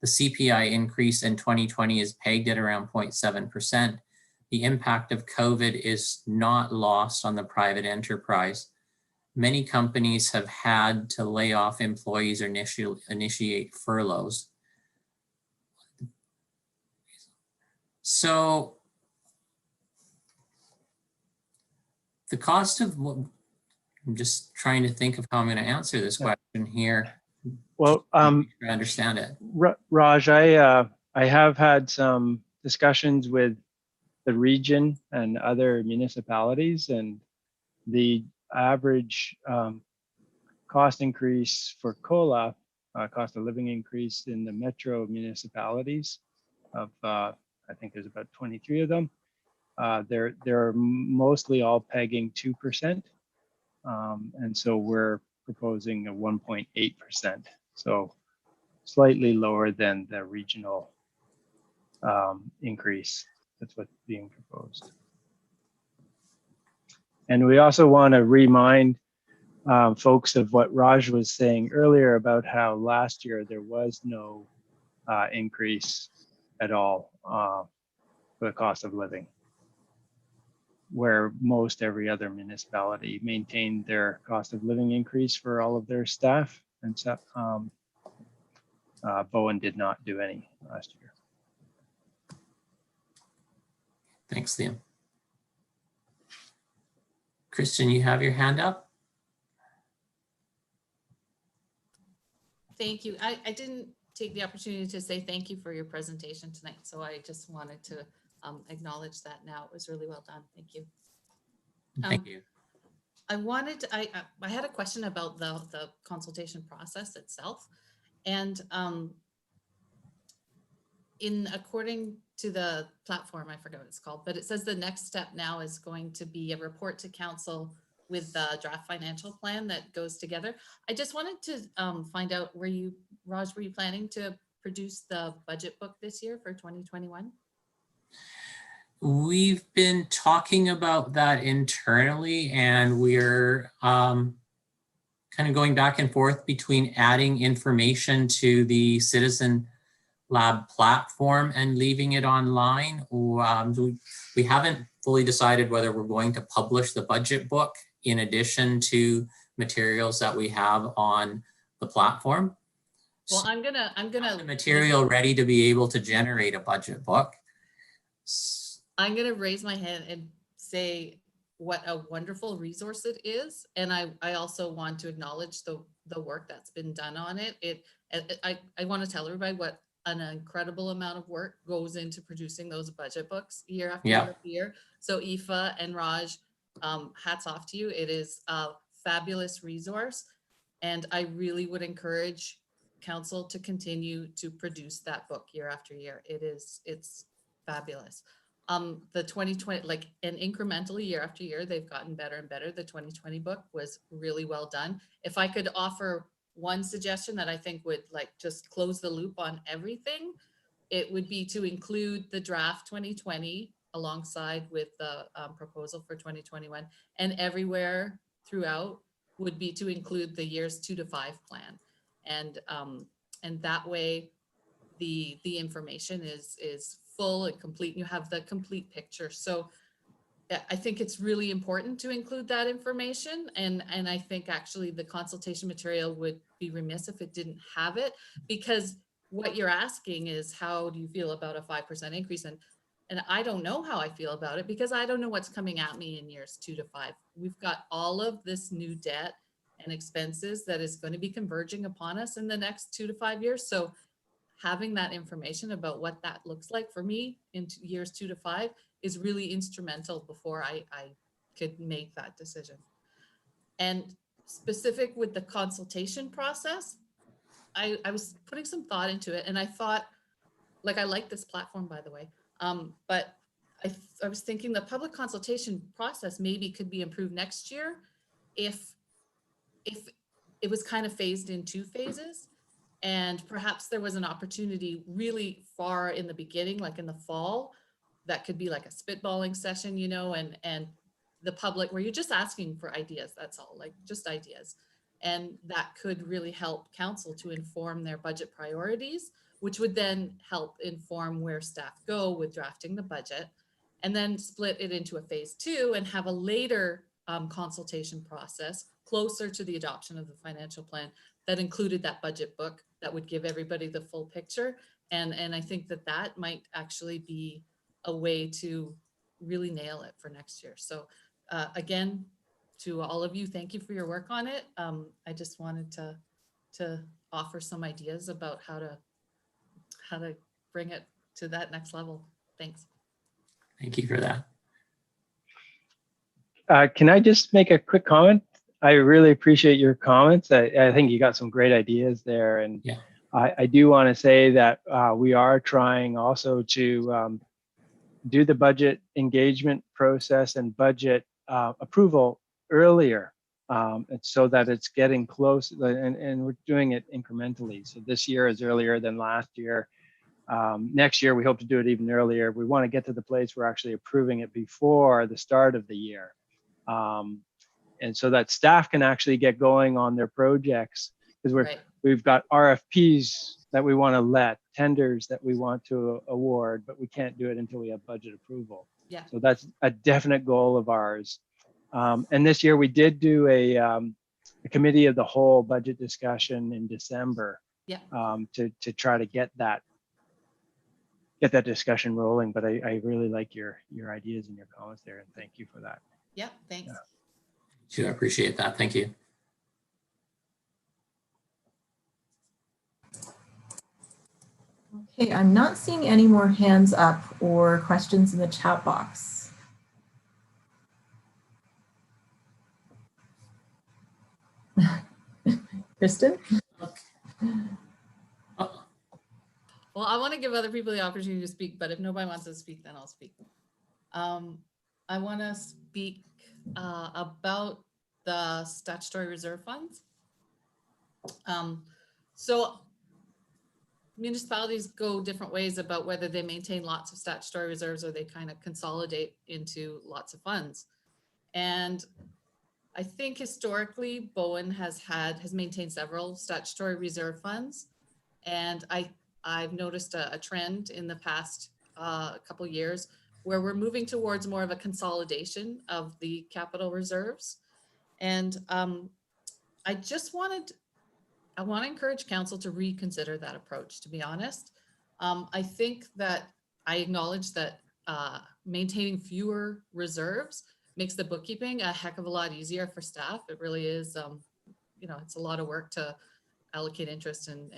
Speaker 2: The CPI increase in 2020 is pegged at around 0.7%. The impact of COVID is not lost on the private enterprise. Many companies have had to lay off employees or initiate furloughs. So the cost of, I'm just trying to think of how I'm going to answer this question here.
Speaker 3: Well,
Speaker 2: I understand it.
Speaker 3: Raj, I have had some discussions with the region and other municipalities, and the average cost increase for COLA, cost of living increase in the metro municipalities of, I think there's about 23 of them. They're mostly all pegging 2%. And so we're proposing a 1.8%. So slightly lower than the regional increase. That's what's being proposed. And we also want to remind folks of what Raj was saying earlier about how last year there was no increase at all for the cost of living, where most every other municipality maintained their cost of living increase for all of their staff. And so Bowen did not do any last year.
Speaker 2: Thanks, Liam. Kristen, you have your hand up?
Speaker 4: Thank you. I didn't take the opportunity to say thank you for your presentation tonight, so I just wanted to acknowledge that now. It was really well done. Thank you.
Speaker 2: Thank you.
Speaker 4: I had a question about the consultation process itself, and according to the platform, I forget what it's called, but it says the next step now is going to be a report to council with the draft financial plan that goes together. I just wanted to find out, Raj, were you planning to produce the budget book this year for 2021?
Speaker 2: We've been talking about that internally, and we're kind of going back and forth between adding information to the Citizen Lab platform and leaving it online. We haven't fully decided whether we're going to publish the budget book in addition to materials that we have on the platform.
Speaker 4: Well, I'm gonna
Speaker 2: the material ready to be able to generate a budget book.
Speaker 4: I'm gonna raise my hand and say what a wonderful resource it is, and I also want to acknowledge the work that's been done on it. I want to tell everybody what an incredible amount of work goes into producing those budget books year after year after year. So Aoife and Raj, hats off to you. It is a fabulous resource. And I really would encourage council to continue to produce that book year after year. It's fabulous. The 2020, like, and incrementally year after year, they've gotten better and better. The 2020 book was really well done. If I could offer one suggestion that I think would like just close the loop on everything, it would be to include the draft 2020 alongside with the proposal for 2021, and everywhere throughout would be to include the years 2 to 5 plan. And that way the information is full and complete. You have the complete picture. So I think it's really important to include that information. And I think actually the consultation material would be remiss if it didn't have it, because what you're asking is, how do you feel about a 5% increase? And I don't know how I feel about it, because I don't know what's coming at me in years 2 to 5. We've got all of this new debt and expenses that is going to be converging upon us in the next 2 to 5 years. So having that information about what that looks like for me in years 2 to 5 is really instrumental before I could make that decision. And specific with the consultation process, I was putting some thought into it, and I thought, like, I like this platform, by the way, but I was thinking the public consultation process maybe could be improved next year if it was kind of phased in 2 phases. And perhaps there was an opportunity really far in the beginning, like in the fall, that could be like a spitballing session, you know, and the public, where you're just asking for ideas, that's all, like just ideas. And that could really help council to inform their budget priorities, which would then help inform where staff go with drafting the budget, and then split it into a phase 2 and have a later consultation process closer to the adoption of the financial plan that included that budget book that would give everybody the full picture. And I think that that might actually be a way to really nail it for next year. So again, to all of you, thank you for your work on it. I just wanted to offer some ideas about how to bring it to that next level. Thanks.
Speaker 2: Thank you for that.
Speaker 3: Can I just make a quick comment? I really appreciate your comments. I think you got some great ideas there. And
Speaker 2: yeah.
Speaker 3: I do want to say that we are trying also to do the budget engagement process and budget approval earlier, and so that it's getting close, and we're doing it incrementally. So this year is earlier than last year. Next year, we hope to do it even earlier. We want to get to the place we're actually approving it before the start of the year. And so that staff can actually get going on their projects, because we've got RFPs that we want to let, tenders that we want to award, but we can't do it until we have budget approval.
Speaker 4: Yeah.
Speaker 3: So that's a definite goal of ours. And this year we did do a committee of the whole budget discussion in December.
Speaker 4: Yeah.
Speaker 3: To try to get that discussion rolling. But I really like your ideas and your comments there, and thank you for that.
Speaker 4: Yeah, thanks.
Speaker 3: Yeah.
Speaker 2: Sure, I appreciate that. Thank you.
Speaker 1: Okay, I'm not seeing any more hands up or questions in the chat box. Kristen?
Speaker 4: Well, I want to give other people the opportunity to speak, but if nobody wants to speak, then I'll speak. I want to speak about the statutory reserve funds. So municipalities go different ways about whether they maintain lots of statutory reserves or they kind of consolidate into lots of funds. And I think historically Bowen has maintained several statutory reserve funds. And I've noticed a trend in the past couple of years where we're moving towards more of a consolidation of the capital reserves. And I want to encourage council to reconsider that approach, to be honest. I think that I acknowledge that maintaining fewer reserves makes the bookkeeping a heck of a lot easier for staff. It really is, it's a lot of work to allocate interest and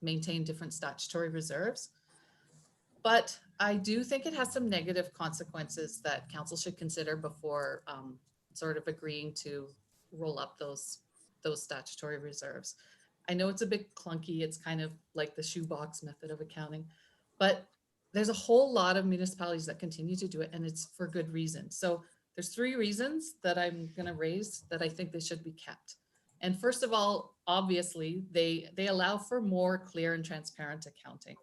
Speaker 4: maintain different statutory reserves. But I do think it has some negative consequences that council should consider before sort of agreeing to roll up those statutory reserves. I know it's a bit clunky. It's kind of like the shoebox method of accounting, but there's a whole lot of municipalities that continue to do it, and it's for good reason. So there's 3 reasons that I'm going to raise that I think they should be kept. And first of all, obviously, they allow for more clear and transparent accounting.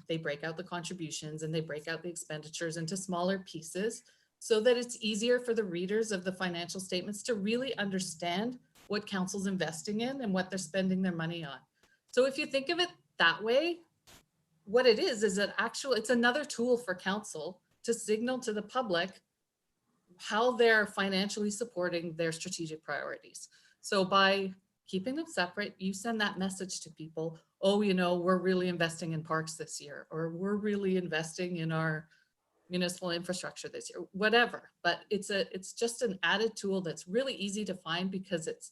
Speaker 4: They break out the contributions and they break out the expenditures into smaller pieces so that it's easier for the readers of the financial statements to really understand what council's investing in and what they're spending their money on. So if you think of it that way, what it is it's another tool for council to signal to the public how they're financially supporting their strategic priorities. So by keeping them separate, you send that message to people, oh, you know, we're really investing in parks this year, or we're really investing in our municipal infrastructure this year, whatever. But it's just an added tool that's really easy to find because it's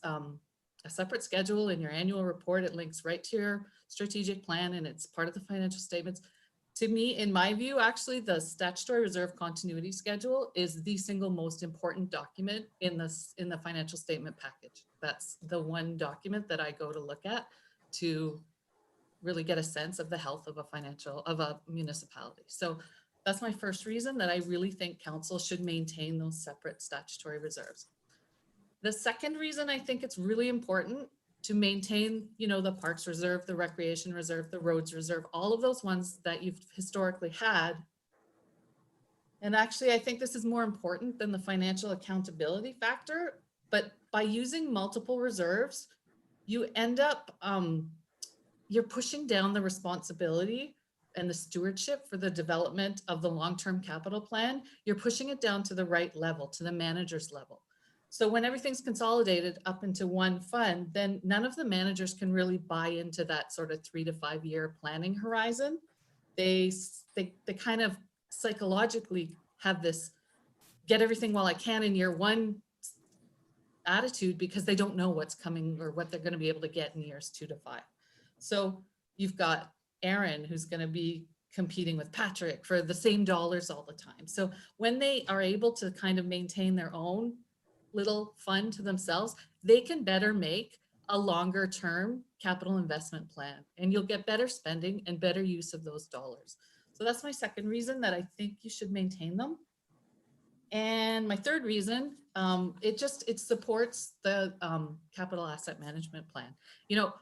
Speaker 4: a separate schedule in your annual report. It links right to your strategic plan and it's part of the financial statements. To me, in my view, actually, the statutory reserve continuity schedule is the single most important document in the financial statement package. That's the one document that I go to look at to really get a sense of the health of a municipality. So that's my first reason that I really think council should maintain those separate statutory reserves. The second reason I think it's really important to maintain, you know, the parks reserve, the recreation reserve, the roads reserve, all of those ones that you've historically had. And actually, I think this is more important than the financial accountability factor, but by using multiple reserves, you end up, you're pushing down the responsibility and the stewardship for the development of the long-term capital plan. You're pushing it down to the right level, to the manager's level. So when everything's consolidated up into one fund, then none of the managers can really buy into that sort of 3 to 5 year planning horizon. They kind of psychologically have this get everything while I can in year 1 attitude because they don't know what's coming or what they're going to be able to get in years 2 to 5. So you've got Aaron who's going to be competing with Patrick for the same dollars all the time. So when they are able to kind of maintain their own little fund to themselves, they can better make a longer term capital investment plan and you'll get better spending and better use of those dollars. So that's my second reason that I think you should maintain them. And my third reason, it supports the capital asset management plan. You know,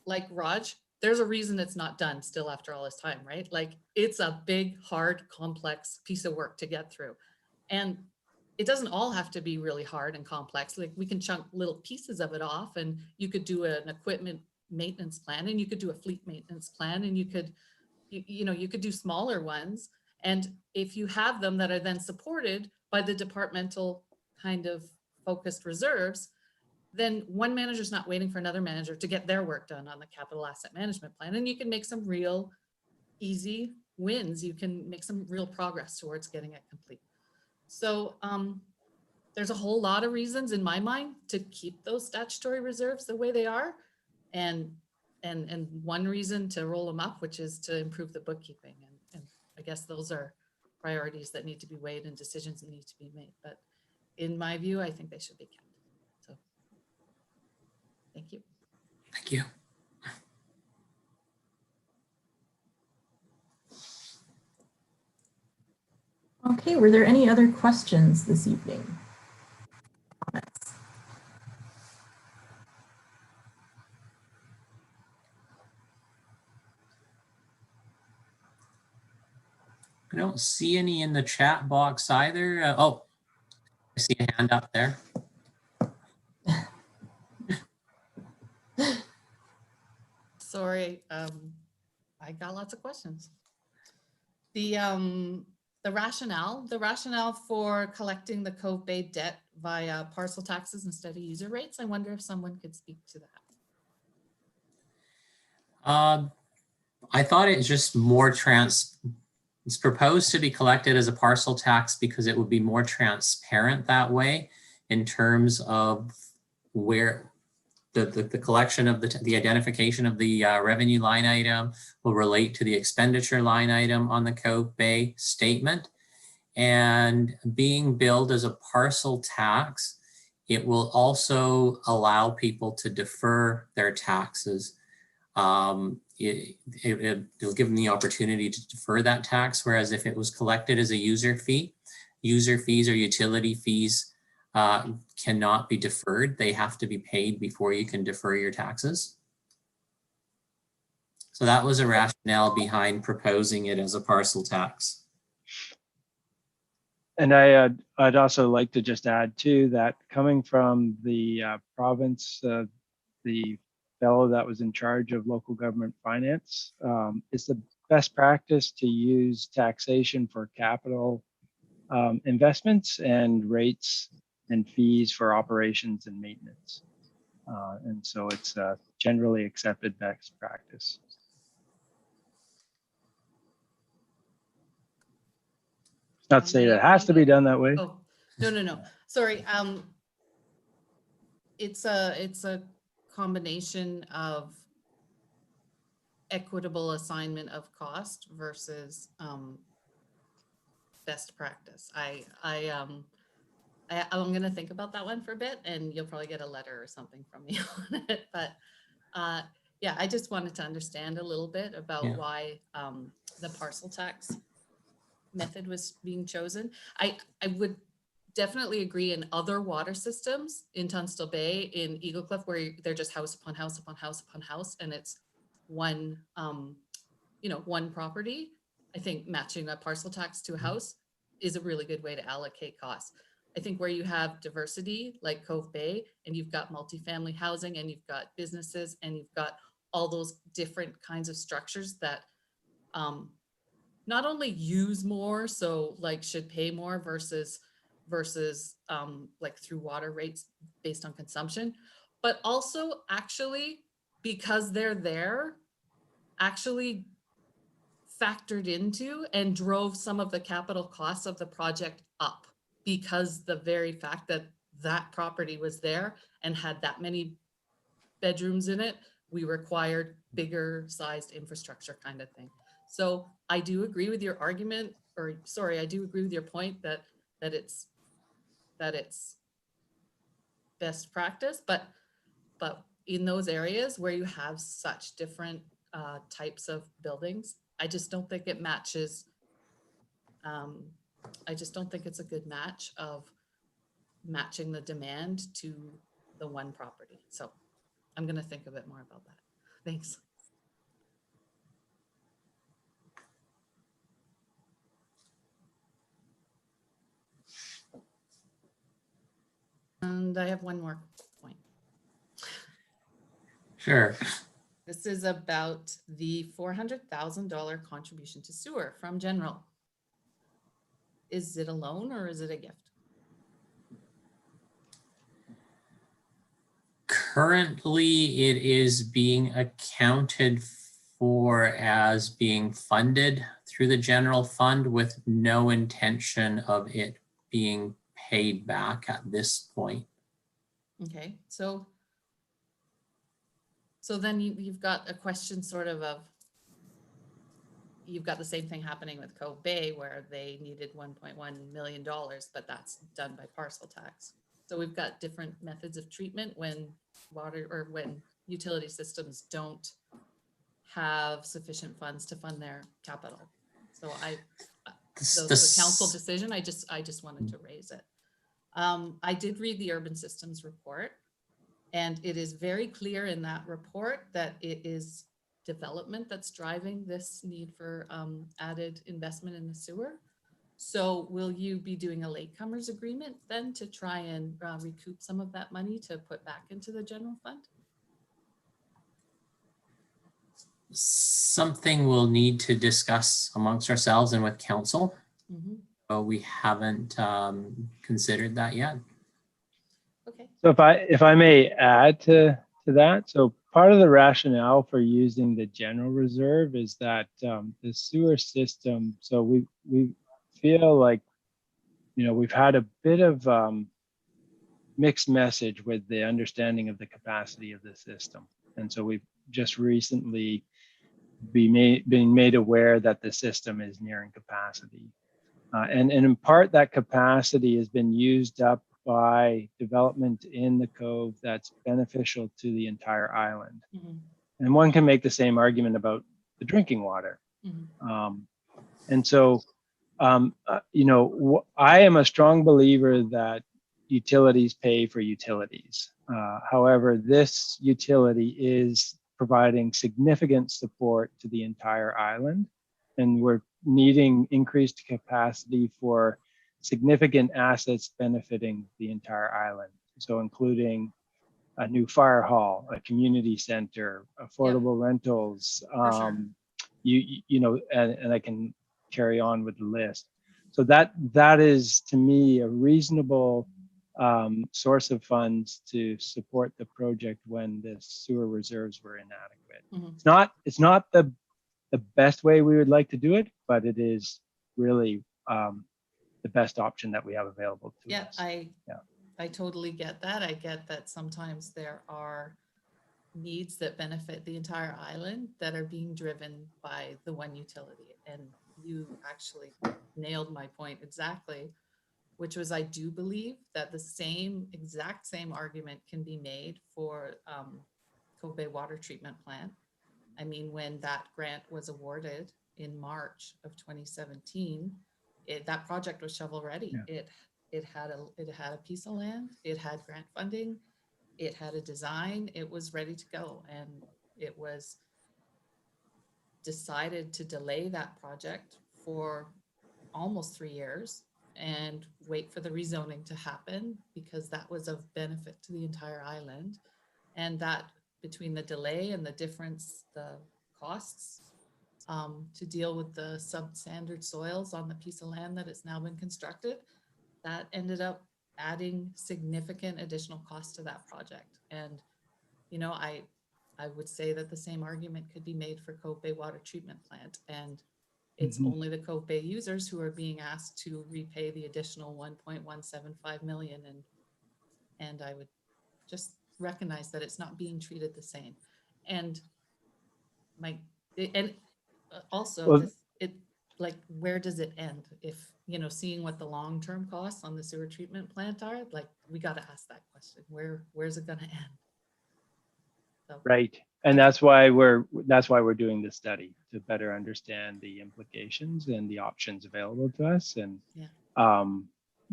Speaker 4: like Raj, there's a reason it's not done still after all this time, right? Like it's a big, hard, complex piece of work to get through. And it doesn't all have to be really hard and complex. Like we can chunk little pieces of it off and you could do an equipment maintenance plan and you could do a fleet maintenance plan and you could, you could do smaller ones. And if you have them that are then supported by the departmental kind of focused reserves, then one manager's not waiting for another manager to get their work done on the capital asset management plan. And you can make some real easy wins. You can make some real progress towards getting it complete. So there's a whole lot of reasons in my mind to keep those statutory reserves the way they are. And one reason to roll them up, which is to improve the bookkeeping. And I guess those are priorities that need to be weighed and decisions that need to be made. But in my view, I think they should be kept. So thank you.
Speaker 2: Thank you.
Speaker 1: Okay, were there any other questions this evening? Comments?
Speaker 2: I don't see any in the chat box either. Oh, I see a hand up there.
Speaker 4: Sorry, I got lots of questions. The rationale for collecting the Cove Bay debt via parcel taxes instead of user rates. I wonder if someone could speak to that.
Speaker 2: I thought it's just more it's proposed to be collected as a parcel tax because it would be more transparent that way in terms of where the collection of the identification of the revenue line item will relate to the expenditure line item on the Cove Bay statement. And being billed as a parcel tax, it will also allow people to defer their taxes. It'll give them the opportunity to defer that tax, whereas if it was collected as a user fees or utility fees cannot be deferred. They have to be paid before you can defer your taxes. So that was a rationale behind proposing it as a parcel tax.
Speaker 3: And I'd also like to just add too that coming from the province, the fellow that was in charge of local government finance, it's the best practice to use taxation for capital investments and rates and fees for operations and maintenance. And so it's generally accepted best practice. Not to say that it has to be done that way.
Speaker 4: Oh, no. Sorry. It's a combination of equitable assignment of cost versus best practice. I'm going to think about that one for a bit, and you'll probably get a letter or something from me on it. But yeah, I just wanted to understand a little bit about why the parcel tax method was being chosen. I would definitely agree in other water systems in Tunstall Bay, in Eagle Cliff, where they're just house upon house upon house upon house, and it's one, one property. I think matching a parcel tax to a house is a really good way to allocate costs. I think where you have diversity like Cove Bay, and you've got multifamily housing, and you've got businesses, and you've got all those different kinds of structures that not only use more, so like should pay more versus like through water rates based on consumption, but also actually because they're there, actually factored into and drove some of the capital costs of the project up, because the very fact that that property was there and had that many bedrooms in it, we required bigger sized infrastructure kind of thing. So I do agree with your argument, or sorry, I do agree with your point that it's best practice, but in those areas where you have such different types of buildings, I just don't think it matches. I just don't think it's a good match of matching the demand to the one property. So I'm going to think a bit more about that. Thanks. And I have one more point.
Speaker 2: Sure.
Speaker 4: This is about the $400,000 contribution to sewer from general. Is it a loan or is it a gift?
Speaker 2: Currently, it is being accounted for as being funded through the general fund with no intention of it being paid back at this point.
Speaker 4: Okay, so then you've got a question sort of you've got the same thing happening with Cove Bay where they needed $1.1 million, but that's done by parcel tax. So we've got different methods of treatment when water or when utility systems don't have sufficient funds to fund their capital. So the council decision, I just wanted to raise it. I did read the urban systems report, and it is very clear in that report that it is development that's driving this need for added investment in the sewer. So will you be doing a latecomers agreement then to try and recoup some of that money to put back into the general fund?
Speaker 2: Something we'll need to discuss amongst ourselves and with council. But we haven't considered that yet.
Speaker 4: Okay.
Speaker 3: So if I may add to that, so part of the rationale for using the general reserve is that the sewer system. So we feel like we've had a bit of mixed message with the understanding of the capacity of the system. And so we've just recently been made aware that the system is nearing capacity. And in part, that capacity has been used up by development in the Cove that's beneficial to the entire island. And one can make the same argument about the drinking water. And so, you know, I am a strong believer that utilities pay for utilities. However, this utility is providing significant support to the entire island, and we're needing increased capacity for significant assets benefiting the entire island. So including a new fire hall, a community center, affordable rentals,
Speaker 4: sure.
Speaker 3: you know, and I can carry on with the list. So that is, to me, a reasonable source of funds to support the project when the sewer reserves were inadequate. It's not the best way we would like to do it, but it is really the best option that we have available to us.
Speaker 4: I totally get that. I get that sometimes there are needs that benefit the entire island that are being driven by the one utility. And you actually nailed my point exactly, which was, I do believe that the exact same argument can be made for Cove Bay Water Treatment Plant. I mean, when that grant was awarded in March of 2017, that project was shovel ready. It had a piece of land, it had grant funding, it had a design, it was ready to go. And it was decided to delay that project for almost 3 years and wait for the rezoning to happen, because that was of benefit to the entire island. And that, between the delay and the difference, the costs to deal with the substandard soils on the piece of land that has now been constructed, that ended up adding significant additional cost to that project. And, you know, I would say that the same argument could be made for Cove Bay Water Treatment Plant. And it's only the Cove Bay users who are being asked to repay the additional 1.175 million. And I would just recognize that it's not being treated the same. And also, like, where does it end? If, you know, seeing what the long-term costs on the sewer treatment plant are, like, we got to ask that question. Where's it going to end? So,
Speaker 3: right. And that's why we're doing this study, to better understand the implications and the options available to us. And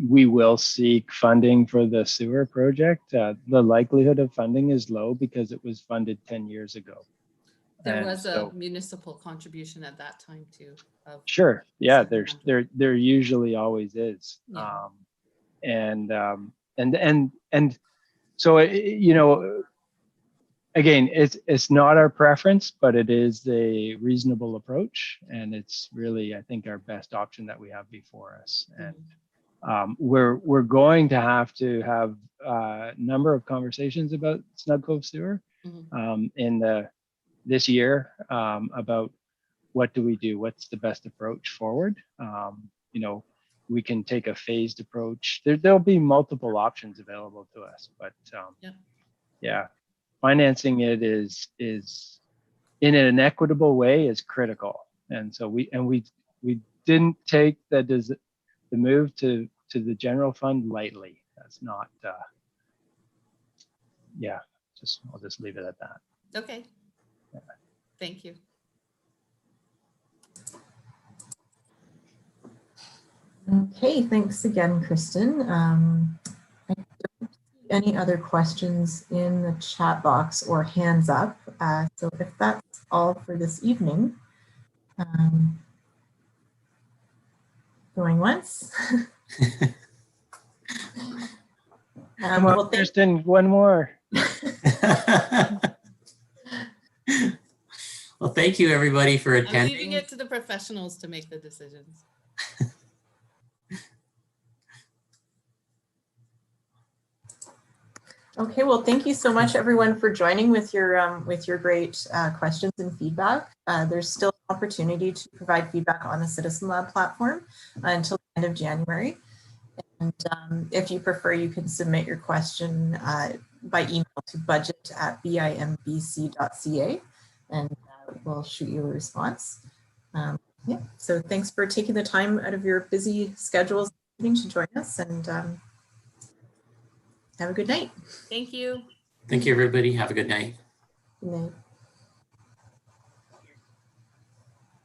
Speaker 3: we will seek funding for the sewer project. The likelihood of funding is low because it was funded 10 years ago.
Speaker 4: There was a municipal contribution at that time too.
Speaker 3: Sure. Yeah, there usually always is.
Speaker 4: Yeah.
Speaker 3: And so, you know, again, it's not our preference, but it is a reasonable approach, and it's really, I think, our best option that we have before us. And we're going to have a number of conversations about Snug Cove Sewer this year, about what do we do, what's the best approach forward. You know, we can take a phased approach. There'll be multiple options available to us, but yeah, financing it is in an equitable way is critical. And so we didn't take the move to the general fund lightly. That's not I'll just leave it at that.
Speaker 4: Okay. Yeah. Thank you.
Speaker 1: Okay, thanks again, Kristen. I don't see any other questions in the chat box or hands up. So if that's all for this evening, going once.
Speaker 3: Well, Kristen, one more.
Speaker 2: Well, thank you everybody for attending.
Speaker 4: I'm leaving it to the professionals to make the decisions.
Speaker 1: Okay, well, thank you so much, everyone, for joining with your great questions and feedback. There's still an opportunity to provide feedback on the Citizen Lab platform until the end of January. And if you prefer, you can submit your question by email to budget@bimbc.ca, and we'll shoot you a response. Yeah, so thanks for taking the time out of your busy schedules to join us, and have a good night.
Speaker 4: Thank you.
Speaker 2: Thank you, everybody. Have a good night.
Speaker 1: Good night.